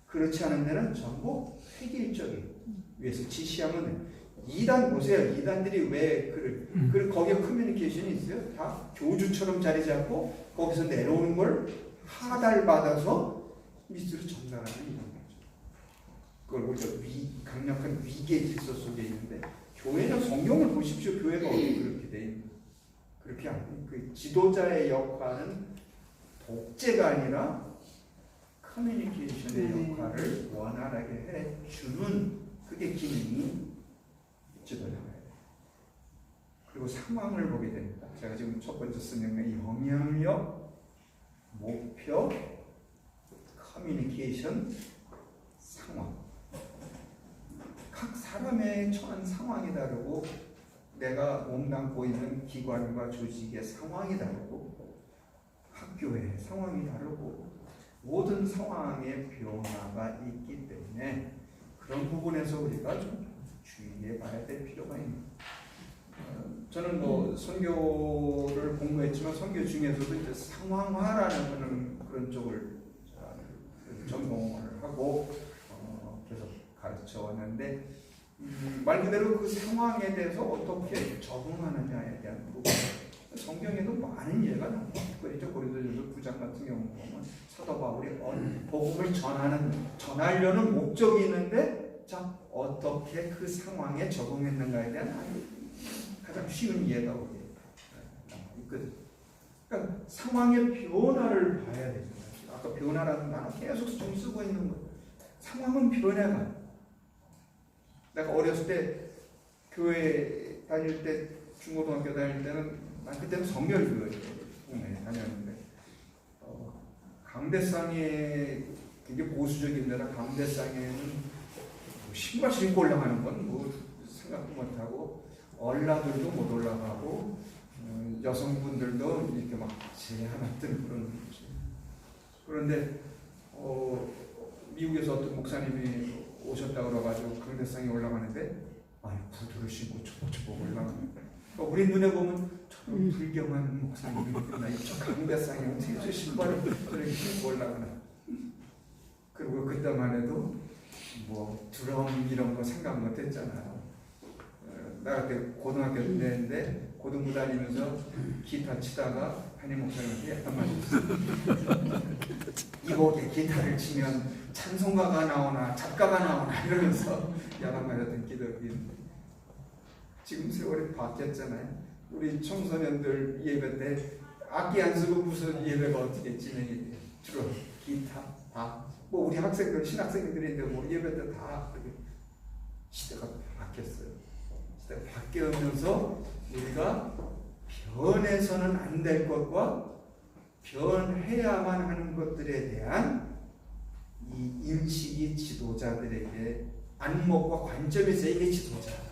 그렇지 않은 데는 전부 획일적이에요. 위에서 지시하면 돼요. 2단 보세요. 2단들이 왜 그리고 거기에 커뮤니케이션이 있어요. 다 교주처럼 자리 잡고 거기서 내려오는 걸 하달받아서 밑으로 전달하는 이런 거죠. 그걸 우리가 강력한 위계 질서 속에 있는데 교회는 성경을 보십시오. 교회가 어디 그렇게 돼 있는 그렇게 아니에요. 그 지도자의 역할은 독재가 아니라 커뮤니케이션의 역할을 원활하게 해주는 그게 기능이 지도자예요. 그리고 상황을 보게 됩니다. 제가 지금 첫 번째 쓴 영향력, 목표, 커뮤니케이션, 상황. 각 사람의 처한 상황이 다르고 내가 몸담고 있는 기관과 조직의 상황이 다르고 학교의 상황이 다르고 모든 상황의 변화가 있기 때문에 그런 부분에서 우리가 좀 주의해 봐야 될 필요가 있는 저는 뭐 선교를 공부했지만 선교 중에서도 이제 상황화라는 그런 쪽을 전공을 하고 계속 가르쳐 왔는데 말 그대로 그 상황에 대해서 어떻게 적응하느냐에 대한 부분 성경에도 많은 예가 나옵니다. 특별히 고린도전서 9장 같은 경우 보면 사도 바울이 복음을 전하려는 목적이 있는데 자 어떻게 그 상황에 적응했는가에 대한 가장 쉬운 예가 우리 있거든. 그러니까 상황의 변화를 봐야 되잖아요. 아까 변화라는 단어 계속 좀 쓰고 있는 거예요. 상황은 변해가. 내가 어렸을 때 교회 다닐 때 중고등학교 다닐 때는 난 그때는 성결교회 다녔는데 강대상에 굉장히 보수적인 데라 강대상에는 뭐 신발 신고 올라가는 건 뭐 생각도 못하고 얼라들도 못 올라가고 여성분들도 이렇게 막 제한했던 그런 거지. 그런데 미국에서 어떤 목사님이 오셨다고 그래가지고 강대상에 올라가는데 아니 구두를 신고 초보초보 올라가는 거야. 우리 눈에 보면 저런 불경한 목사님이 저 강대상에 어떻게 저 신발을 저렇게 신고 올라가나. 그리고 그때만 해도 뭐 드럼 이런 거 생각 못 했잖아요. 나 그때 고등학교 때인데 고등부 다니면서 기타 치다가 한임 목사님한테 약간 맞았어요. 이 곡에 기타를 치면 찬송가가 나오나 작가가 나오나 이러면서 야단 맞았던 기억이 있는데 지금 세월이 바뀌었잖아요. 우리 청소년들 예배 때 악기 안 쓰고 무슨 예배가 어떻게 진행이 돼요? 주로 기타 다 뭐 우리 학생들 신학생들인데 뭐 예배 때 다 그렇게 시대가 바뀌었어요. 시대가 바뀌면서 우리가 변해서는 안 될 것과 변해야만 하는 것들에 대한 이 인식이 지도자들에게 안목과 관점에서 이게 지도자다.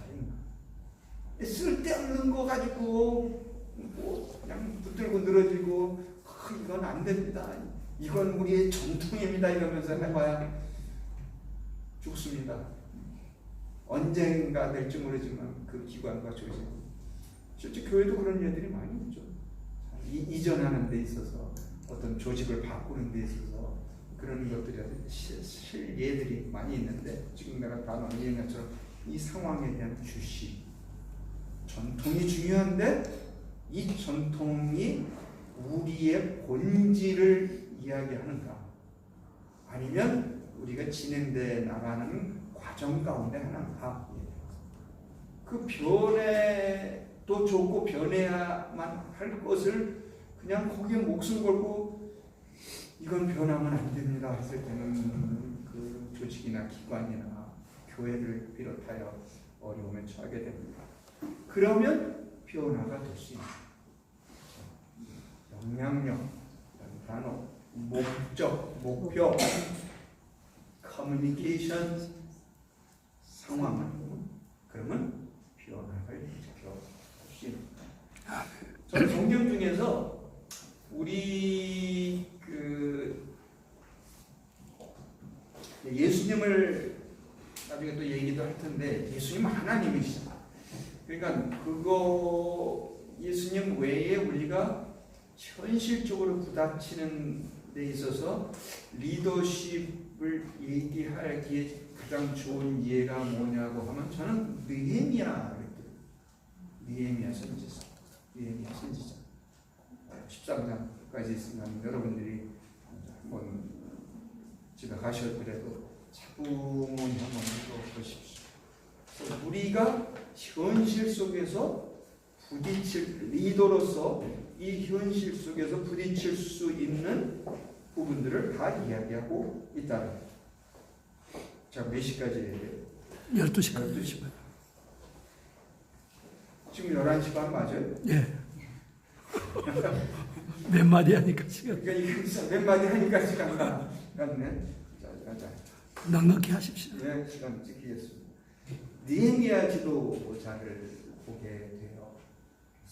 쓸데없는 거 가지고 뭐 그냥 붙들고 늘어지고 이건 안 됩니다. 이건 우리의 전통입니다. 이러면서 해봐야 죽습니다. 언젠가 될지 모르지만 그 기관과 조직 실제 교회도 그런 일들이 많이 있죠. 이전하는 데 있어서 어떤 조직을 바꾸는 데 있어서 그런 것들이 실예들이 많이 있는데 지금 내가 단어 얘기한 것처럼 이 상황에 대한 주시 전통이 중요한데 이 전통이 우리의 본질을 이야기하는가 아니면 우리가 진행돼 나가는 과정 가운데 하나인가. 그 변해도 좋고 변해야만 할 것을 그냥 거기에 목숨 걸고 이건 변하면 안 됩니다 했을 때는 그 조직이나 기관이나 교회를 비롯하여 어려움에 처하게 됩니다. 그러면 변화가 될 수 있는 영향력, 단어, 목적, 목표, 커뮤니케이션, 상황을 그러면 변화를 지켜볼 수 있는. 저는 성경 중에서 우리 예수님을 나중에 또 얘기도 할 텐데 예수님은 하나님이시다. 그러니까 그거 예수님 외에 우리가 현실적으로 부닥치는 데 있어서 리더십을 얘기하기에 가장 좋은 예가 뭐냐고 하면 저는 느헤미야 선지자. 13장까지 있으면 여러분들이 한번 집에 가셨더라도 차분히 한번 읽어보십시오. 우리가 현실 속에서 부딪힐 리더로서 이 현실 속에서 부딪힐 수 있는 부분들을 다 이야기하고 있다. 자, 몇 시까지? 12시까지. 지금 11시 반 맞아요? 예. 몇 마디 하니까 시간. 그러니까 이거 몇 마디 하니까 시간 갔네. 자. 넉넉히 하십시오. 네, 시간 지키겠습니다. 느헤미야 지도자를 보게 돼요.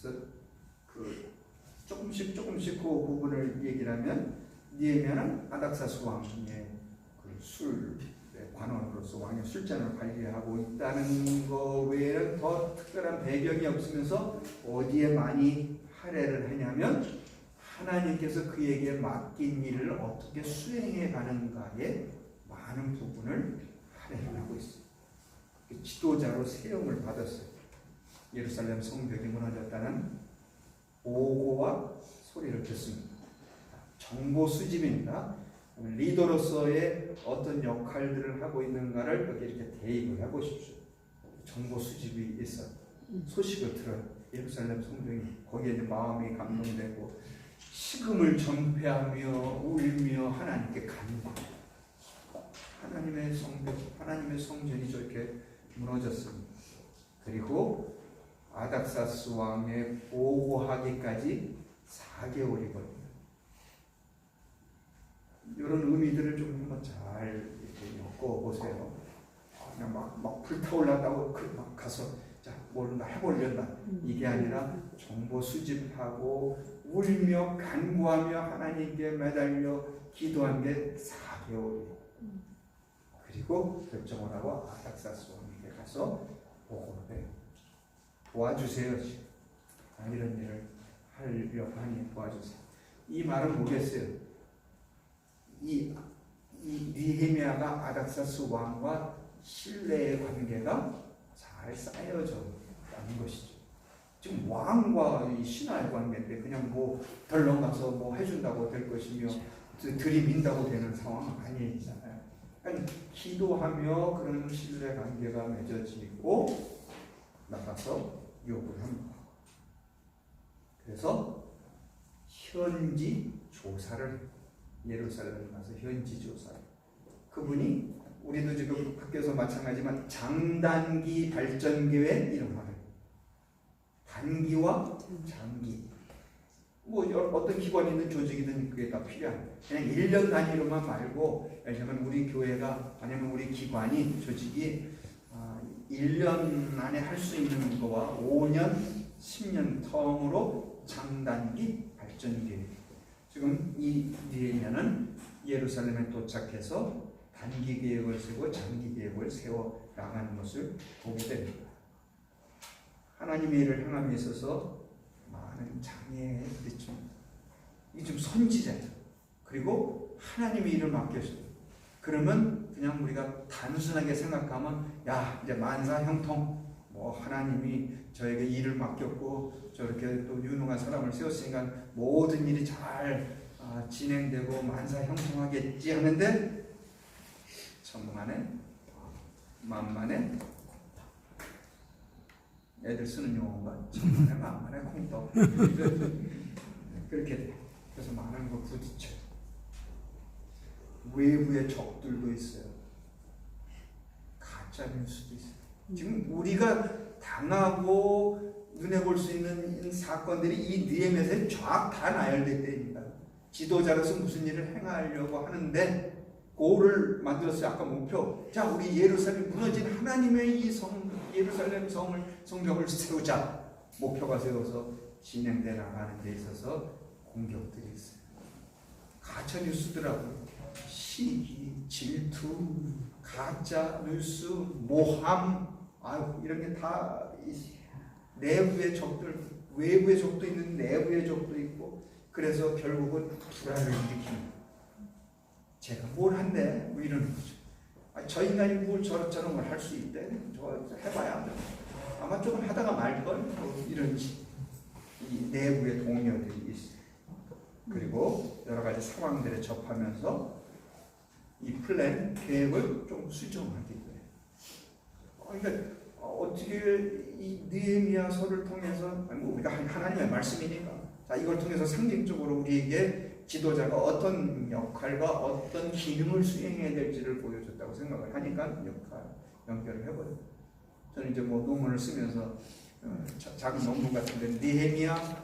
그래서 그 조금씩 그 부분을 얘기를 하면 느헤미야는 아닥사스 왕의 그 술에 관원으로서 왕의 술잔을 관리하고 있다는 거 외에는 더 특별한 배경이 없으면서 어디에 많이 할애를 하냐면 하나님께서 그에게 맡긴 일을 어떻게 수행해 가는가에 많은 부분을 할애를 하고 있어요. 지도자로 세움을 받았어요. 예루살렘 성벽이 무너졌다는 보고와 소리를 듣습니다. 정보 수집입니다. 리더로서의 어떤 역할들을 하고 있는가를 여기 이렇게 대입을 해보십시오. 정보 수집이 있어 소식을 들어요. 예루살렘 성벽이 거기에 이제 마음이 감동되고 식음을 전폐하며 울며 하나님께 간구합니다. 하나님의 성벽, 하나님의 성전이 저렇게 무너졌습니다. 그리고 아닥사스 왕의 보고하기까지 4개월이 걸립니다. 이런 의미들을 좀 한번 잘 엮어보세요. 그냥 막 불타올랐다고 막 가서 자, 뭘 해보려다 이게 아니라 정보 수집하고 울며 간구하며 하나님께 매달려 기도한 게 4개월이에요. 그리고 결정을 하고 아닥사스 왕에게 가서 보고를 해요. 도와주세요. 이런 일을 하려고 하니 도와주세요. 이 말은 뭐겠어요? 이 느헤미야가 아닥사스 왕과 신뢰의 관계가 잘 쌓여져 있다는 것이죠. 지금 왕과 이 신하의 관계인데 그냥 뭐 덜렁 가서 뭐 해준다고 될 것이며 들이민다고 되는 상황은 아니잖아요. 그러니까 기도하며 그런 신뢰 관계가 맺어지고 나가서 요구를 합니다. 그래서 현지 조사를 예루살렘에 가서 현지 조사. 그분이 우리도 지금 학교에서 마찬가지지만 장단기 발전교회 이런 말을 단기와 장기 뭐 어떤 기관이 있는 조직이든 그게 다 필요합니다. 그냥 1년 단위로만 말고 예를 들면 우리 교회가 아니면 우리 기관이 조직이 1년 안에 할 수 있는 거와 5년, 10년 텀으로 장단기 발전교회. 지금 이 느헤미야는 예루살렘에 도착해서 단기 계획을 세우고 장기 계획을 세워 나가는 것을 보게 됩니다. 하나님의 일을 행함에 있어서 많은 장애에 부딪힙니다. 이 좀 선지자예요. 그리고 하나님의 일을 맡겼어요. 그러면 그냥 우리가 단순하게 생각하면 야 이제 만사 형통 뭐 하나님이 저에게 일을 맡겼고 저렇게 또 유능한 사람을 세웠으니까 모든 일이 잘 진행되고 만사 형통하겠지 하는데 천만에 만만에 애들 쓰는 용어가 천만에 만만에 콩떡 그렇게 돼. 그래서 많은 거 부딪혀. 외부의 적들도 있어요. 가짜 뉴스도 있어요. 지금 우리가 당하고 눈에 볼 수 있는 사건들이 이 느헤미야서에 쫙 다 나열될 때입니다. 지도자로서 무슨 일을 행하려고 하는데 그거를 만들었어요. 아까 목표. 자, 우리 예루살렘 무너진 하나님의 이 예루살렘 성벽을 세우자. 목표가 세워서 진행돼 나가는 데 있어서 공격들이 있어요. 가짜 뉴스더라고요. 시기, 질투, 가짜 뉴스, 모함, 이런 게 다 내부의 적들, 외부의 적도 있는 내부의 적도 있고, 그래서 결국은 불안을 일으키는. 제가 뭘 한대? 뭐 이러는 거죠. 저 인간이 뭘 저런 걸 할 수 있대? 저 해봐야 아마 조금 하다가 말걸? 뭐 이런 이 내부의 동료들이 있어요. 그리고 여러 가지 상황들에 접하면서 이 플랜, 계획을 좀 수정하게 돼요. 그러니까 어떻게 이 느헤미야서를 통해서 우리가 하나님의 말씀이니까 자 이걸 통해서 상징적으로 우리에게 지도자가 어떤 역할과 어떤 기능을 수행해야 될지를 보여줬다고 생각을 하니까 역할 연결을 해버려요. 저는 이제 뭐 논문을 쓰면서 작은 논문 같은데 느헤미야,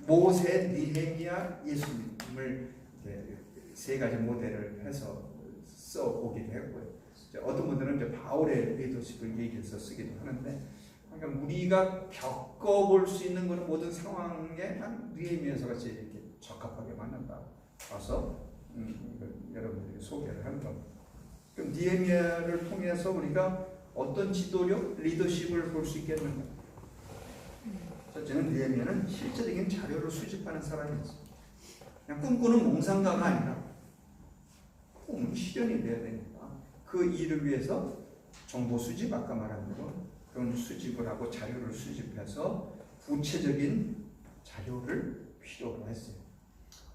모세, 느헤미야, 예수님을 세 가지 모델을 해서 써보기도 했고요. 어떤 분들은 이제 바울의 리더십을 얘기해서 쓰기도 하는데, 그러니까 우리가 겪어볼 수 있는 그런 모든 상황에 한 느헤미야서 같이 이렇게 적합하게 맞는다. 와서 여러분들에게 소개를 한 겁니다. 그럼 느헤미야를 통해서 우리가 어떤 지도력, 리더십을 볼 수 있겠는가? 첫째는 느헤미야는 실제적인 자료를 수집하는 사람이었어요. 그냥 꿈꾸는 몽상가가 아니라 꿈은 실현이 돼야 되니까 그 일을 위해서 정보 수집, 아까 말한 대로 그런 수집을 하고 자료를 수집해서 구체적인 자료를 필요로 했어요.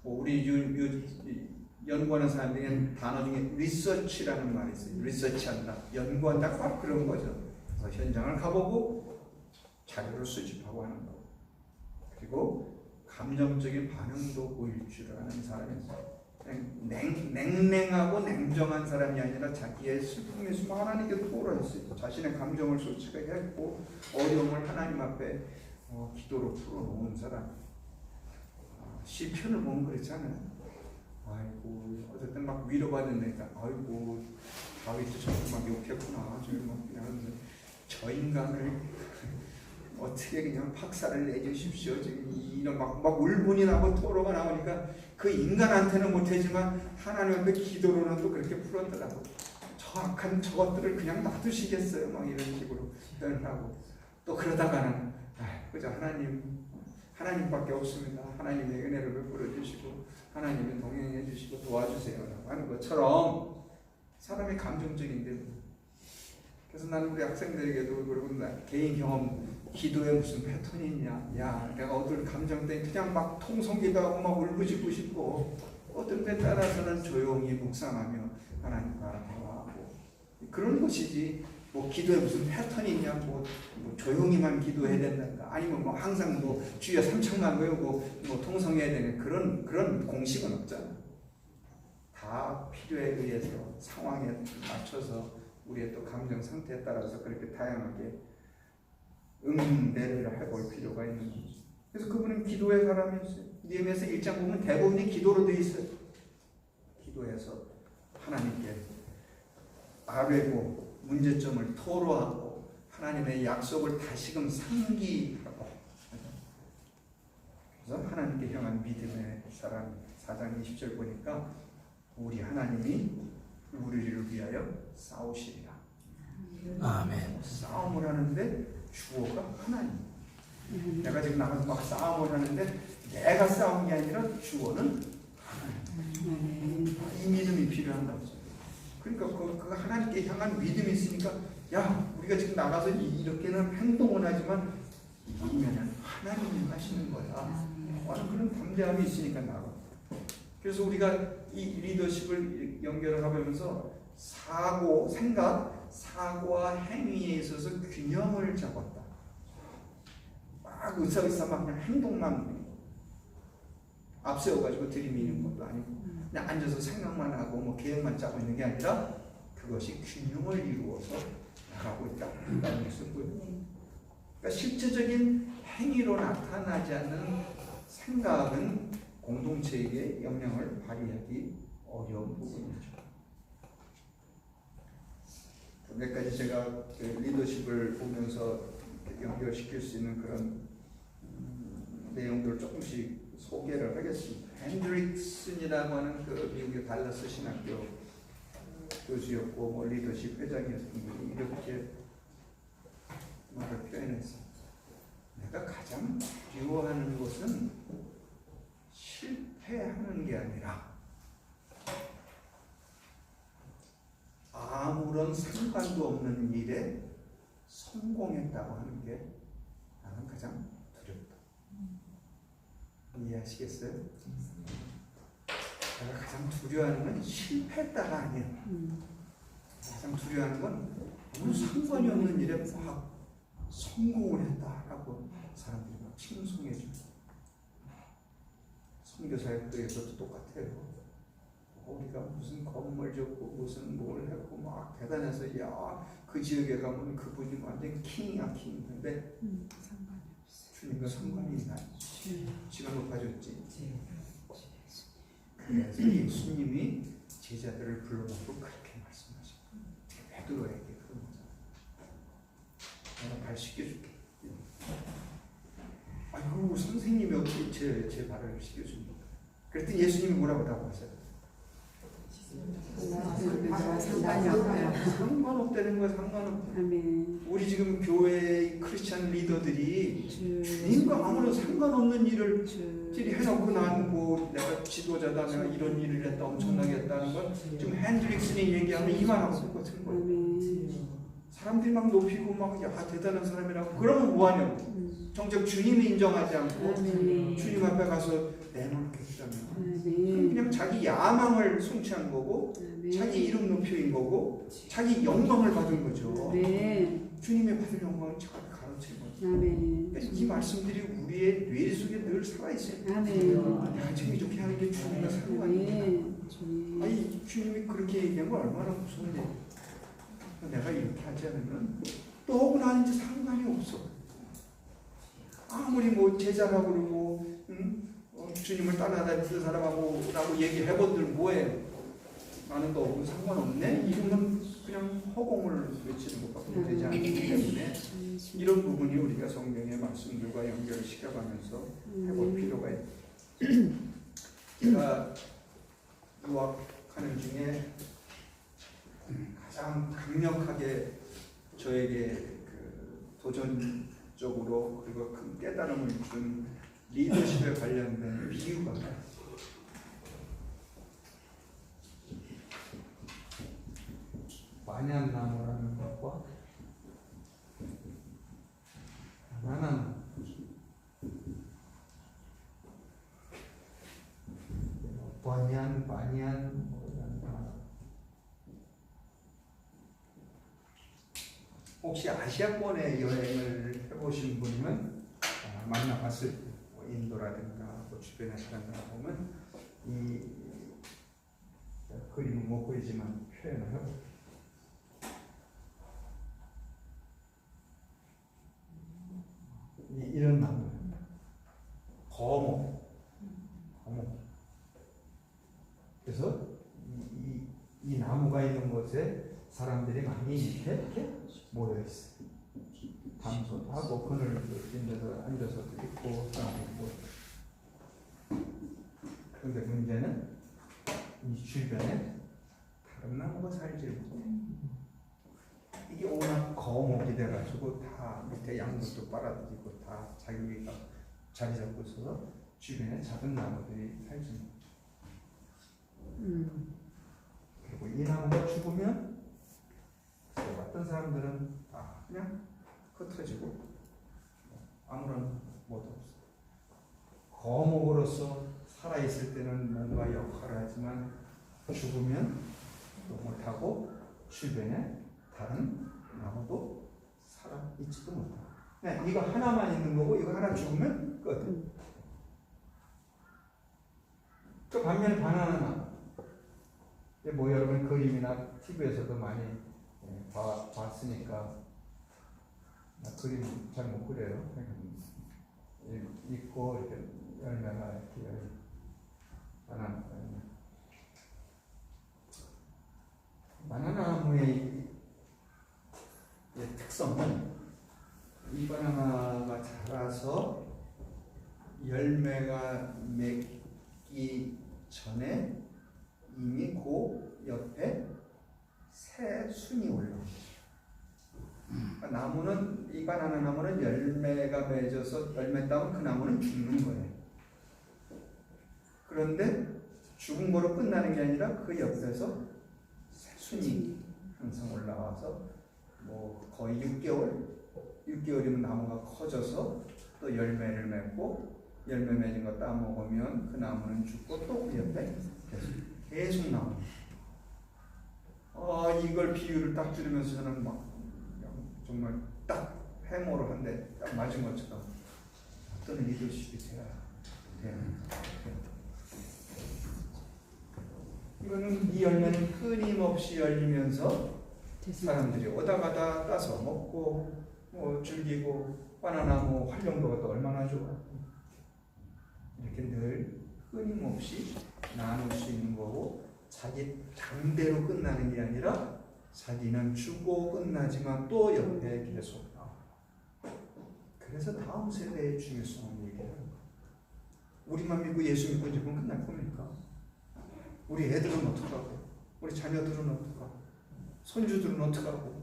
우리 연구하는 사람들이 단어 중에 리서치라는 말이 있어요. 리서치한다, 연구한다, 딱 그런 거죠. 그래서 현장을 가보고 자료를 수집하고 하는 거. 그리고 감정적인 반응도 보일 줄 아는 사람이었어요. 냉랭하고 냉정한 사람이 아니라 자기의 슬픔이 있으면 하나님께 토로했어요. 자신의 감정을 솔직하게 했고 어려움을 하나님 앞에 기도로 풀어놓은 사람. 시편을 보면 그렇잖아요. 아이고 어쨌든 막 위로받는다니까 아이고 다윗도 저렇게 막 욕했구나. 저 인간을 어떻게 그냥 박살을 내주십시오. 지금 이런 막 울분이 나고 토로가 나오니까 그 인간한테는 못하지만 하나님 앞에 기도로는 또 그렇게 풀었더라고. 저 악한 저것들을 그냥 놔두시겠어요? 막 이런 식으로 표현하고 또 그러다가는 그저 하나님밖에 없습니다. 하나님의 은혜를 베풀어 주시고 하나님의 동행해 주시고 도와주세요 하는 것처럼 사람이 감정적인데. 그래서 나는 우리 학생들에게도 그러고 개인 경험 기도에 무슨 패턴이 있냐. 야 내가 어떤 감정 때문에 그냥 막 통성기도하고 막 울부짖고 싶고 어떤 때 따라서는 조용히 묵상하며 하나님과 대화하고 그런 것이지 뭐 기도에 무슨 패턴이 있냐. 뭐 조용히만 기도해야 된다. 아니면 뭐 항상 뭐 주여 3천만 외우고 뭐 통성해야 되는 그런 공식은 없잖아. 다 필요에 의해서 상황에 맞춰서 우리의 또 감정 상태에 따라서 그렇게 다양하게 응대를 해볼 필요가 있는 거죠. 그래서 그분은 기도의 사람이었어요. 느헤미야서 1장 보면 대부분이 기도로 되어 있어요. 기도해서 하나님께 아뢰고 문제점을 토로하고 하나님의 약속을 다시금 상기하고 그래서 하나님께 향한 믿음의 사람. 4장 20절 보니까 우리 하나님이 우리를 위하여 싸우시리라. 아멘. 싸움을 하는데 주어가 하나님. 내가 지금 나가서 막 싸움을 하는데 내가 싸운 게 아니라 주어는 하나님. 이 믿음이 필요한 거죠. 그러니까 그 하나님께 향한 믿음이 있으니까 야 우리가 지금 나가서 이렇게는 행동을 하지만 이면은 하나님이 하시는 거야. 그런 담대함이 있으니까 나가. 그래서 우리가 이 리더십을 연결을 하면서 사고, 생각, 사고와 행위에 있어서 균형을 잡았다. 막 의사의사 막 그냥 행동만 앞세워가지고 들이미는 것도 아니고 그냥 앉아서 생각만 하고 뭐 계획만 짜고 있는 게 아니라 그것이 균형을 이루어서 나가고 있다는 것을 보여요. 그러니까 실제적인 행위로 나타나지 않는 생각은 공동체에게 영향을 발휘하기 어려운 부분이죠. 몇 가지 제가 리더십을 보면서 연결시킬 수 있는 그런 내용들을 조금씩 소개를 하겠습니다. 핸드릭슨이라고 하는 그 미국의 달라스 신학교 교수였고 뭐 리더십 회장이었던 분이 이렇게 말을 표현했어요. 내가 가장 두려워하는 것은 실패하는 게 아니라 아무런 상관도 없는 일에 성공했다고 하는 게 나는 가장 두렵다. 이해하시겠어요? 내가 가장 두려워하는 건 실패했다가 아니야. 가장 두려워하는 건 아무 상관이 없는 일에 막 성공을 했다라고 사람들이 막 칭송해줍니다. 선교사역에서도 똑같아요. 우리가 무슨 건물 짓고 무슨 뭘 했고 막 대단해서 야 그 지역에 가면 그분이 완전 킹이야 킹. 근데 주님과 상관이 있나? 지가 높아졌지. 그래서 예수님이 제자들을 불러놓고 그렇게 말씀하셨고 베드로에게 그런 거잖아. 내가 발 씻겨줄게. 아이고 선생님이 어떻게 제 발을 씻겨줍니까? 그랬더니 예수님이 뭐라고 답하세요? 상관이 없어요. 상관없다는 거야. 상관없. 아멘. 우리 지금 교회 크리스찬 리더들이 주. 주님과 아무런 상관없는 일을 주. 해놓고 난 뭐 내가 지도자다 내가 이런 일을 했다 엄청나게 했다는 건 지금 핸드릭슨이 얘기하는 이만하고 똑같은 거예요. 아멘. 사람들이 막 높이고 막 야 대단한 사람이라고 그러면 뭐하냐고. 정작 주님이 인정하지 않고 아멘. 주님 앞에 가서 내놓겠다면 아멘. 그냥 자기 야망을 성취한 거고 아멘. 자기 이름 높이인 거고 자기 영광을 받은 거죠. 아멘. 주님이 받은 영광을 자기 가르친 거죠. 아멘. 그러니까 이 말씀들이 우리의 뇌 속에 늘 살아있어요. 아멘. 야, 지금 이렇게 하는 게 주님과 상관이야. 아멘. 주님. 아니 주님이 그렇게 얘기한 건 얼마나 무서운데 내가 이렇게 하지 않으면 또 하고 나는 이제 상관이 없어. 아무리 뭐 제자라고 그러고 주님을 따라다니는 사람하고 라고 얘기해본들 뭐해. 나는 또 상관없네. 이러면 그냥 허공을 외치는 것밖에 되지 않기 때문에 이런 부분이 우리가 성경의 말씀들과 연결시켜가면서 해볼 필요가 있다. 제가 유학하는 중에 가장 강력하게 저에게 그 도전적으로 그리고 큰 깨달음을 준 리더십에 관련된 비유가 반얀나무라는 것과 바나나나무 반얀 뭐 이런 단어. 혹시 아시아권에 여행을 해보신 분이면 만나봤을 때 뭐 인도라든가 뭐 주변에 사람들 보면 이 그림은 못 그리지만 표현을 하고 이런 나무 거목 그래서 이 나무가 있는 곳에 사람들이 많이 이렇게 모여 있어요. 담소도 하고 그늘 낀 데서 앉아서도 있고 그런데 문제는 이 주변에 다른 나무가 살지 못해. 이게 워낙 거목이 돼가지고 다 밑에 양분도 빨아들이고 다 자기가 자리 잡고 있어서 주변에 작은 나무들이 살지 못해. 그리고 이 나무가 죽으면 어떤 사람들은 그냥 흩어지고 아무런 못 없어. 거목으로서 살아있을 때는 뭔가 역할을 하지만 죽으면 또 못하고 주변에 다른 나무도 살아있지도 못하고. 네, 이거 하나만 있는 거고 이거 하나 죽으면 끝. 그 반면에 바나나 나무. 뭐 여러분 그림이나 TV에서도 많이 봤으니까 나 그림 잘 못 그려요. 있고 이렇게 열매가 이렇게 바나나나무의 특성은 이 바나나가 자라서 열매가 맺기 전에 이미 그 옆에 새 순이 올라옵니다. 나무는 이 바나나 나무는 열매가 맺어서 열매 따면 그 나무는 죽는 거예요. 그런데 죽은 거로 끝나는 게 아니라 그 옆에서 새 순이 항상 올라와서 뭐 거의 6개월이면 나무가 커져서 또 열매를 맺고 열매 맺은 거 따먹으면 그 나무는 죽고 또 그 옆에 계속 나옵니다. 이걸 비유를 딱 들으면서 저는 막 정말 딱 해모로 한 대 딱 맞은 것처럼 어떤 리더십이 돼야 되는 이거는 이 열매는 끊임없이 열리면서 사람들이 오다 가다 따서 먹고 뭐 즐기고 바나나 뭐 활용도가 또 얼마나 좋아. 이렇게 늘 끊임없이 나눌 수 있는 거고 자기 당대로 끝나는 게 아니라 자기는 죽고 끝나지만 또 옆에 계속 나와. 그래서 다음 세대의 중요성을 얘기하는 거야. 우리만 믿고 예수 믿고 이제 끝날 겁니까? 우리 애들은 어떡하고? 우리 자녀들은 어떡하고, 손주들은 어떡하고.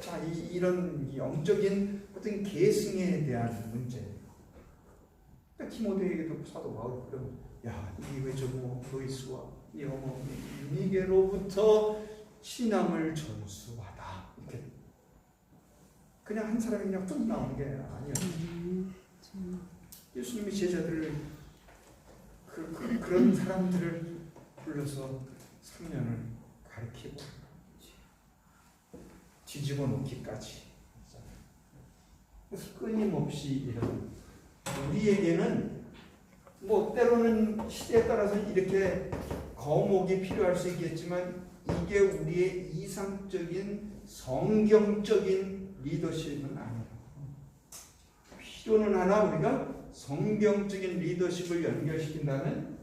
자, 이런 영적인 어떤 계승에 대한 문제. 티모데에게도 사도 바울이 그러면, 야, 이게 왜 저거 로이스와 이 어머니 유니게로부터 신앙을 전수하다. 이렇게 그냥 한 사람이 그냥 뚝 나온 게 아니에요. 예수님이 제자들을 그런 사람들을 불러서 3년을 가르치고 뒤집어 놓기까지 끊임없이 이런, 우리에게는 뭐 때로는 시대에 따라서 이렇게 거목이 필요할 수 있겠지만 이게 우리의 이상적인 성경적인 리더십은 아니에요. 필요는 하나 우리가 성경적인 리더십을 연결시킨다면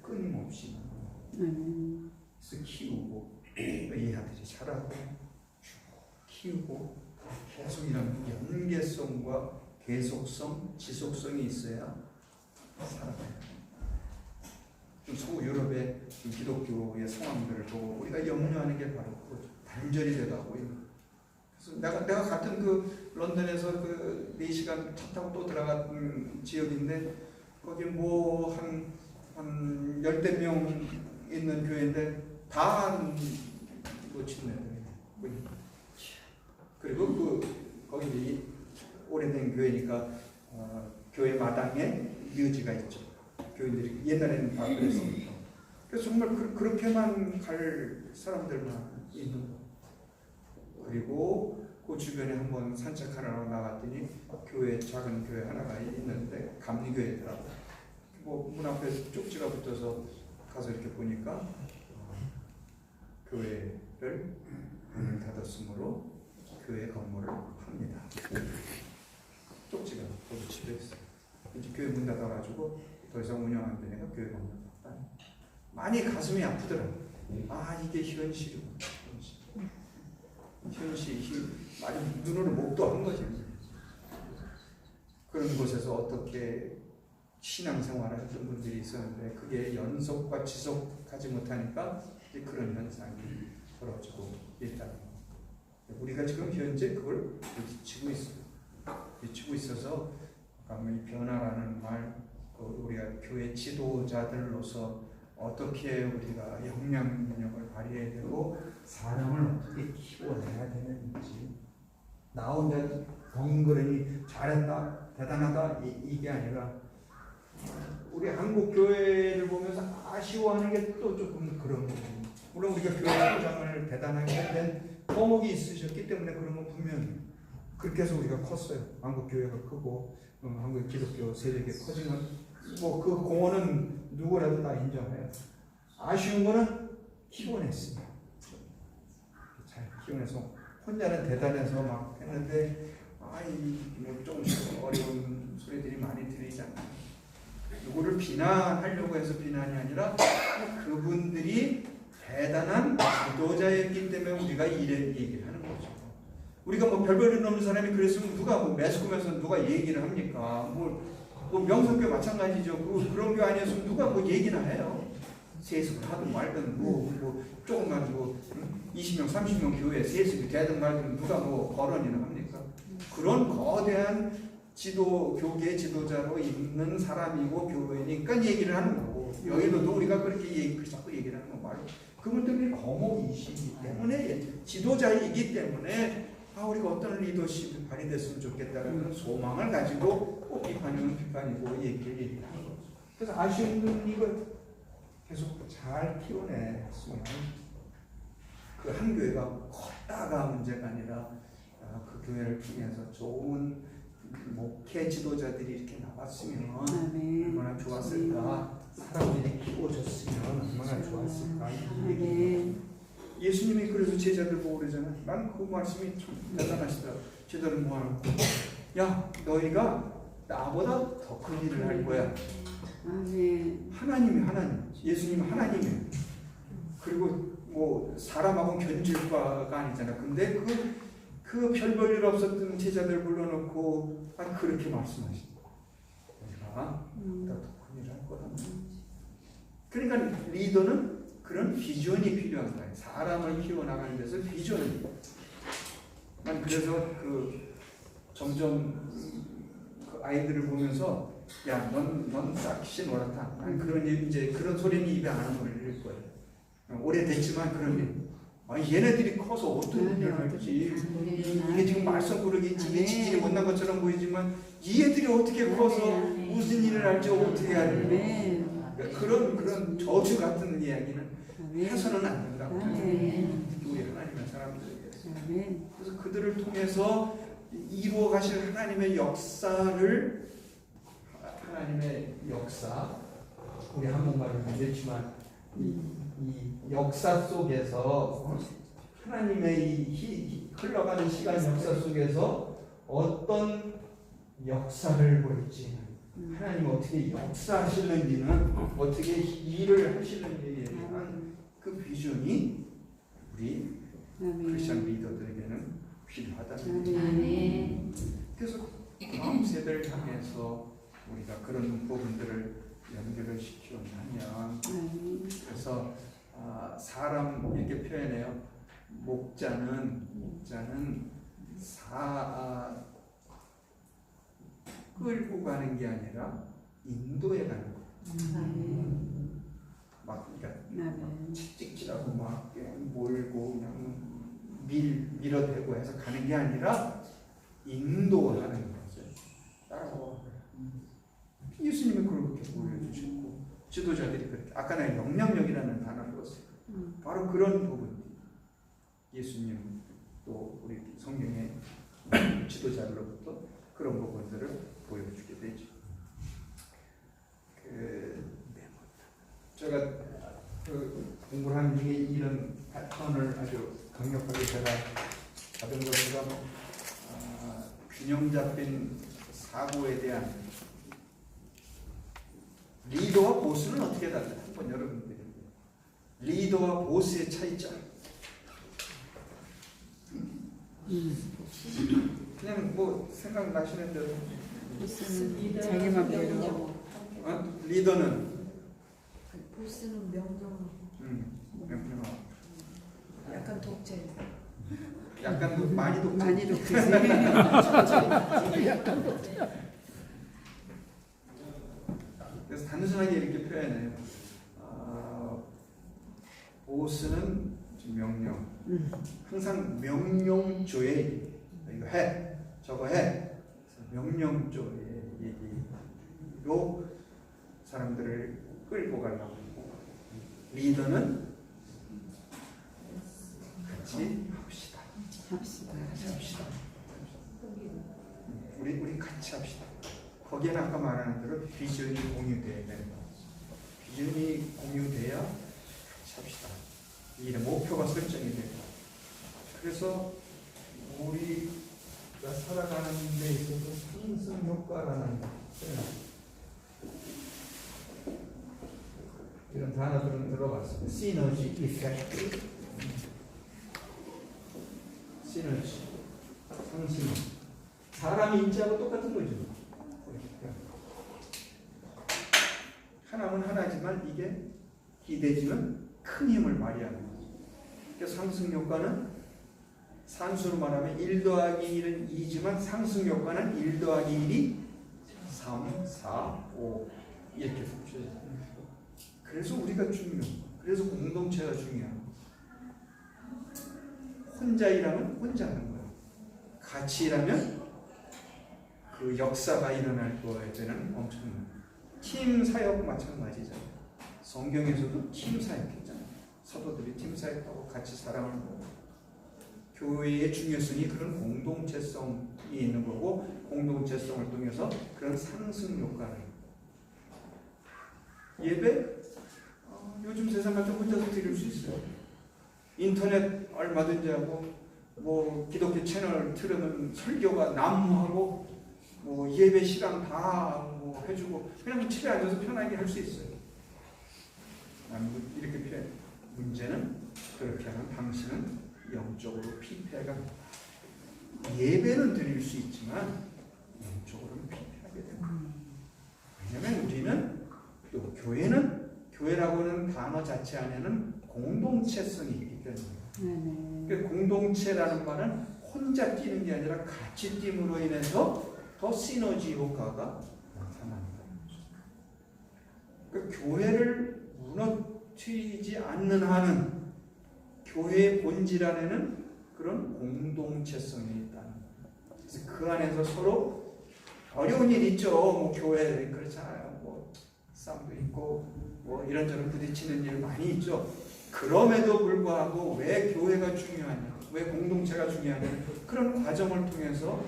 끊임없이 그래서 키우고 이 아들이 자라고 키우고 계속 이런 연계성과 계속성, 지속성이 있어야 살아가요. 소유럽의 기독교의 상황들을 보고 우리가 염려하는 게 바로 그 단절이 되다고. 그래서 내가 같은 그 런던에서 그 4시간 차 타고 또 들어간 지역인데 거기 뭐 한 10대 명 있는 교회인데 다 놓친애들이에요. 그리고 거기 오래된 교회니까 교회 마당에 묘지가 있죠. 교인들이 옛날에는 다 그랬으니까. 그래서 정말 그렇게만 갈 사람들만 있는 거. 그리고 그 주변에 한번 산책하러 나갔더니 작은 교회 하나가 있는데 감리교회더라고. 뭐 문 앞에 쪽지가 붙어서 가서 이렇게 보니까 교회를 문을 닫았으므로 교회 건물을 팝니다. 쪽지가 거기 집에 있어요. 이제 교회 문 닫아가지고 더 이상 운영 안 되니까 교회 건물 닫다. 많이 가슴이 아프더라고요. 아, 이게 현실이고. 현실이 많이 눈으로 목도한 거죠. 그런 곳에서 어떻게 신앙생활을 했던 분들이 있었는데 그게 연속과 지속하지 못하니까 이제 그런 현상이 벌어지고 있다는 거. 우리가 지금 현재 그걸 부딪히고 있어요. 부딪히고 있어서 이 변화라는 말, 우리가 교회 지도자들로서 어떻게 우리가 영향력을 발휘해야 되고 사람을 어떻게 키워내야 되는지, 나 혼자 덩그러니 잘했다 대단하다 이게 아니라 우리 한국 교회를 보면서 아쉬워하는 게 또 조금 그런 거예요. 물론 우리가 교회 소장을 대단하게 된 거목이 있으셨기 때문에 그런 건 분명히 그렇게 해서 우리가 컸어요. 한국 교회가 크고 한국 기독교 세력이 커지는 뭐 그 공헌은 누구라도 다 인정해요. 아쉬운 거는 키워냈습니다. 잘 키워내서 혼자는 대단해서 막 했는데 뭐 조금씩 어려운 소리들이 많이 들리잖아요. 누구를 비난하려고 해서 비난이 아니라 그분들이 대단한 지도자였기 때문에 우리가 이래 얘기를 하는 거죠. 우리가 뭐 별볼일 없는 사람이 그랬으면 누가 뭐 매스컴에서 누가 얘기를 합니까? 뭐 명성교 마찬가지죠. 그런 교 아니었으면 누가 뭐 얘기나 해요. 세습을 하든 말든 뭐 조금만 20명 30명 교회 세습이 되든 말든 누가 뭐 거론이나 합니까? 그런 거대한 교계 지도자로 있는 사람이고 교회니까 얘기를 하는 거고, 여기도 우리가 그렇게 자꾸 얘기를 하는 거 말고 그분들이 거목이시기 때문에 지도자이기 때문에 우리가 어떤 리더십이 발휘됐으면 좋겠다는 소망을 가지고 비판이면 비판이고 얘기를 하는 거죠. 그래서 아쉬운 건 이걸 계속 잘 키워냈으면 그 한 교회가 컸다가 문제가 아니라 그 교회를 통해서 좋은 목회 지도자들이 이렇게 나왔으면 얼마나 좋았을까. 사람들이 키워줬으면 얼마나 좋았을까. 예수님이 그래서 제자들 보고 그러잖아요. 나는 그 말씀이 참 대단하시더라고요. 제자들은 뭐하는 거야? 야, 너희가 나보다 더 큰 일을 할 거야. 하나님. 예수님은 하나님이에요. 그리고 뭐 사람하고 견줄 바가 아니잖아. 근데 그 별 볼 일 없었던 제자들 불러놓고 그렇게 말씀하십니다. 내가 더 큰 일을 할 거다. 그러니까 리더는 그런 비전이 필요한 거예요. 사람을 키워나가는 데서 비전이. 난 그래서 점점 그 아이들을 보면서 야, 넌 싹시 놀았다. 난 그런 소리는 입에 안 올릴 거예요. 오래됐지만 그런 일. 얘네들이 커서 어떤 일을 할지. 이게 지금 말썽꾸러기지, 이게 지질이 못난 것처럼 보이지만 이 애들이 어떻게 커서 무슨 일을 할지 어떻게 해야 돼. 그러니까 그런 저주 같은 이야기는 해서는 안 된다고. 특히 우리 하나님의 사람들에게. 그래서 그들을 통해서 이루어 가실 하나님의 역사를, 하나님의 역사, 우리 한국말은 안 되지만 이 역사 속에서 하나님의 이 흘러가는 시간 역사 속에서 어떤 역사를 볼지, 하나님 어떻게 역사하시는지는, 어떻게 일을 하시는지에 대한 그 비전이 우리 크리스천 리더들에게는 필요하다는 거죠. 그래서 다음 세대를 향해서 우리가 그런 부분들을 연결을 시켜하면, 그래서 사람 이렇게 표현해요. 목자는 끌고 가는 게 아니라 인도해 가는 거예요. 막 그러니까 찍찍질하고 막 몰고 그냥 밀어대고 해서 가는 게 아니라 인도하는 거죠. 따라와. 예수님이 그렇게 보여주셨고 지도자들이 그렇게, 아까 내가 영향력이라는 단어를 썼어요. 바로 그런 부분, 예수님 또 우리 성경의 지도자로부터 그런 부분들을 보여주게 되죠. 제가 공부를 하는 중에 이런 패턴을 아주 강력하게 제가 받은 것보다 균형 잡힌 사고에 대한, 리더와 보스는 어떻게 달라요? 한번 여러분들이 리더와 보스의 차이점. 그냥 뭐 생각나시는 대로. 자기 맘대로. 리더는 보스는 명령. 명령하고. 약간 독재. 약간 많이 독재. 많이 독재지. 그래서 단순하게 이렇게 표현해요. 보스는 명령. 항상 명령조에 이거 해, 저거 해. 명령조의 얘기로 사람들을 끌고 가려고 하고, 리더는 같이 합시다. 같이 합시다. 우리 같이 합시다. 거기에는 아까 말하는 대로 비전이 공유돼야 되는 거예요. 비전이 공유돼야 같이 합시다. 이 일의 목표가 설정이 되고, 그래서 우리가 살아가는 데 있어서 상승 효과라는 이런 단어들은 들어봤습니다. 시너지 이펙트, 시너지, 상승. 사람이 인지하고 똑같은 거죠. 하나는 하나지만 이게 기대지는 큰 힘을 발휘하는 거죠. 그래서 상승 효과는 산수로 말하면 1 더하기 1은 2지만 상승 효과는 1 더하기 1이 3, 4, 5 이렇게 붙여져요. 그래서 우리가 중요해요. 그래서 공동체가 중요해요. 혼자 일하면 혼자 하는 거예요. 같이 일하면 그 역사가 일어날 거에는 엄청난 팀 사역 마찬가지잖아요. 성경에서도 팀 사역했잖아요. 사도들이 팀 사역하고 같이 살아가는 거고, 교회의 중요성이 그런 공동체성이 있는 거고, 공동체성을 통해서 그런 상승 효과를. 예배 요즘 세상 같은 혼자서 드릴 수 있어요. 인터넷 얼마든지 하고, 뭐 기독교 채널 틀으면 설교가 난무하고, 뭐 예배 시간 다 뭐 해주고, 그냥 집에 앉아서 편하게 할 수 있어요. 이렇게 표현. 문제는 그렇게 하는 당신은 영적으로 피폐가, 예배는 드릴 수 있지만 영적으로는 피폐하게 됩니다. 왜냐하면 우리는 또 교회는 교회라고는 단어 자체 안에는 공동체성이 있기 때문에 아멘. 그 공동체라는 말은 혼자 뛰는 게 아니라 같이 뛰므로 인해서 더 시너지 효과가 나타난다. 그 교회를 무너뜨리지 않는 한은 교회의 본질 안에는 그런 공동체성이 있다는 거예요. 그래서 그 안에서 서로 어려운 일 있죠. 뭐 교회 그렇잖아요. 뭐 싸움도 있고 뭐 이런저런 부딪히는 일 많이 있죠. 그럼에도 불구하고 왜 교회가 중요하냐, 왜 공동체가 중요하냐, 그런 과정을 통해서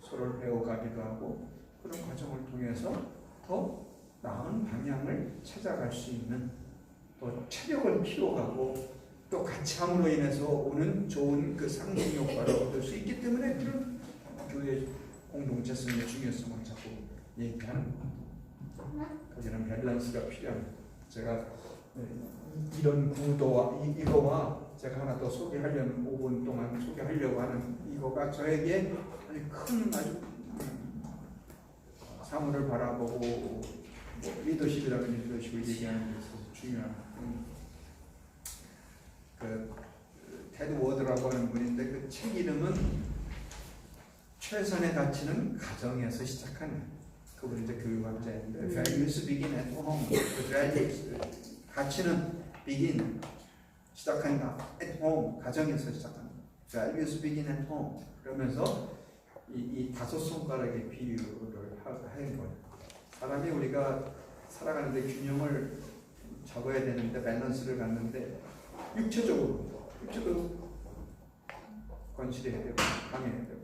서로를 배워가기도 하고 그런 과정을 통해서 더 나은 방향을 찾아갈 수 있는 또 체력을 키워가고 또 같이 함으로 인해서 오는 좋은 그 상승 효과를 얻을 수 있기 때문에 그런 교회 공동체성의 중요성을 자꾸 얘기하는 겁니다. 거기는 밸런스가 필요합니다. 제가 이런 구도와 이거와 제가 하나 더 소개하려는 5분 동안 소개하려고 하는 이거가 저에게 아주 사물을 바라보고 뭐 리더십이라는 리더십을 얘기하는 데 있어서 중요한 그 테드 워드라고 하는 분인데 그 책 이름은 최선의 가치는 가정에서 시작하는, 그분이 이제 교육학자인데 Values begin at home. 가치는 begin 시작한다. at home 가정에서 시작한다. Values begin at home. 그러면서 이 다섯 손가락의 비유를 하는 거예요. 사람이 우리가 살아가는데 균형을 잡아야 되는데 밸런스를 갖는데 육체적으로 건실해야 되고 강해야 되고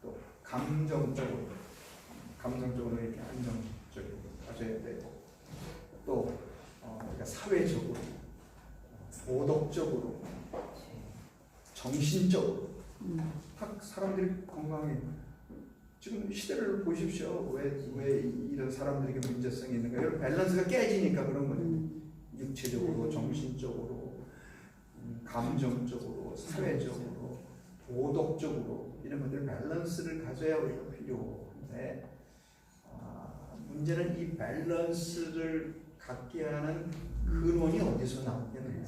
또 감정적으로 이렇게 안정적으로 가져야 되고 또 그러니까 사회적으로 도덕적으로 정신적으로 딱 사람들이 건강해. 지금 시대를 보십시오. 왜 이런 사람들에게 문제성이 있는가? 이런 밸런스가 깨지니까 그런 거예요. 육체적으로, 정신적으로, 감정적으로, 사회적으로, 도덕적으로 이런 것들 밸런스를 가져야 우리가 필요한데 문제는 이 밸런스를 갖게 하는 근원이 어디서 나오겠느냐.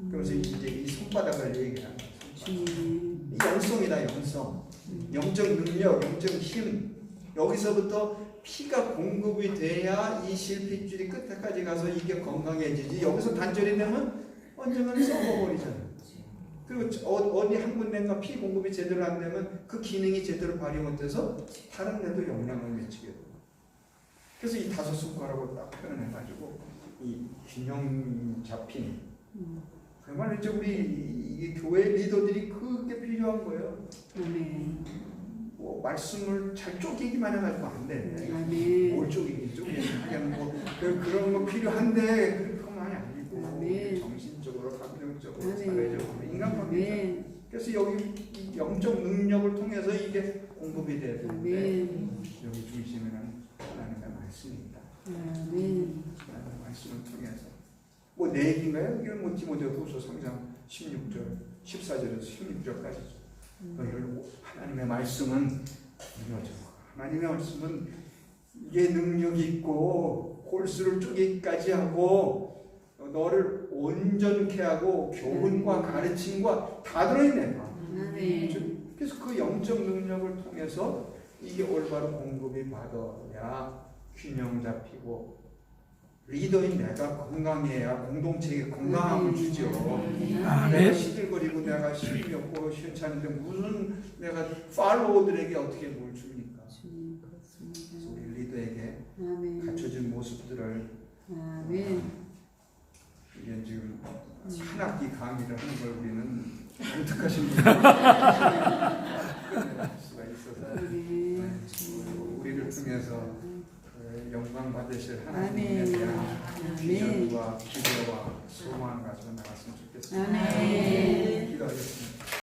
그래서 이제 이 손바닥을 얘기하는 거예요. 이 영성이다, 영성. 영적 능력, 영적 힘. 여기서부터 피가 공급이 돼야 이 실핏줄이 끝에까지 가서 이게 건강해지지. 여기서 단절이 되면 언젠가는 썩어버리잖아요. 그리고 어디 한 군데가 피 공급이 제대로 안 되면 그 기능이 제대로 발휘 못해서 다른 데도 영향을 미치게 돼요. 그래서 이 다섯 손가락으로 딱 표현해가지고 이 균형 잡힌 그야말로 이제 우리 이 교회 리더들이 그게 필요한 거예요. 뭐 말씀을 잘 쪼개기만 해가지고 안 돼. 뭘 쪼개기 하면 뭐 그런 거 필요한데 그것만이 아니고 정신적으로, 감정적으로, 사회적으로, 인간관계. 그래서 여기 이 영적 능력을 통해서 이게 공급이 돼야 되는데 여기 중심에는 하나님의 말씀이 있다. 하나님의 말씀을 통해서 뭐 내 얘기인가요? 이건 뭐 디모데후서 3장 16절, 14절에서 16절까지죠. 너희를 하나님의 말씀은 하나님의 말씀은 이게 능력이 있고 골수를 쪼개기까지 하고 너를 온전케 하고 교훈과 가르침과 다 들어있네. 그래서 그 영적 능력을 통해서 이게 올바로 공급이 받아야 균형 잡히고 리더인 내가 건강해야 공동체에 건강함을 주죠. 내가 시들거리고 내가 힘이 없고 시원찮은데 무슨 내가 팔로워들에게 어떻게 뭘 줍니까? 그래서 우리 리더에게 갖춰진 모습들을 이게 지금 한 학기 강의를 하는 걸 우리는 독특하신 분들 수가 있어서 우리를 통해서 영광 받으실 하나님에 대한 비전과 기대와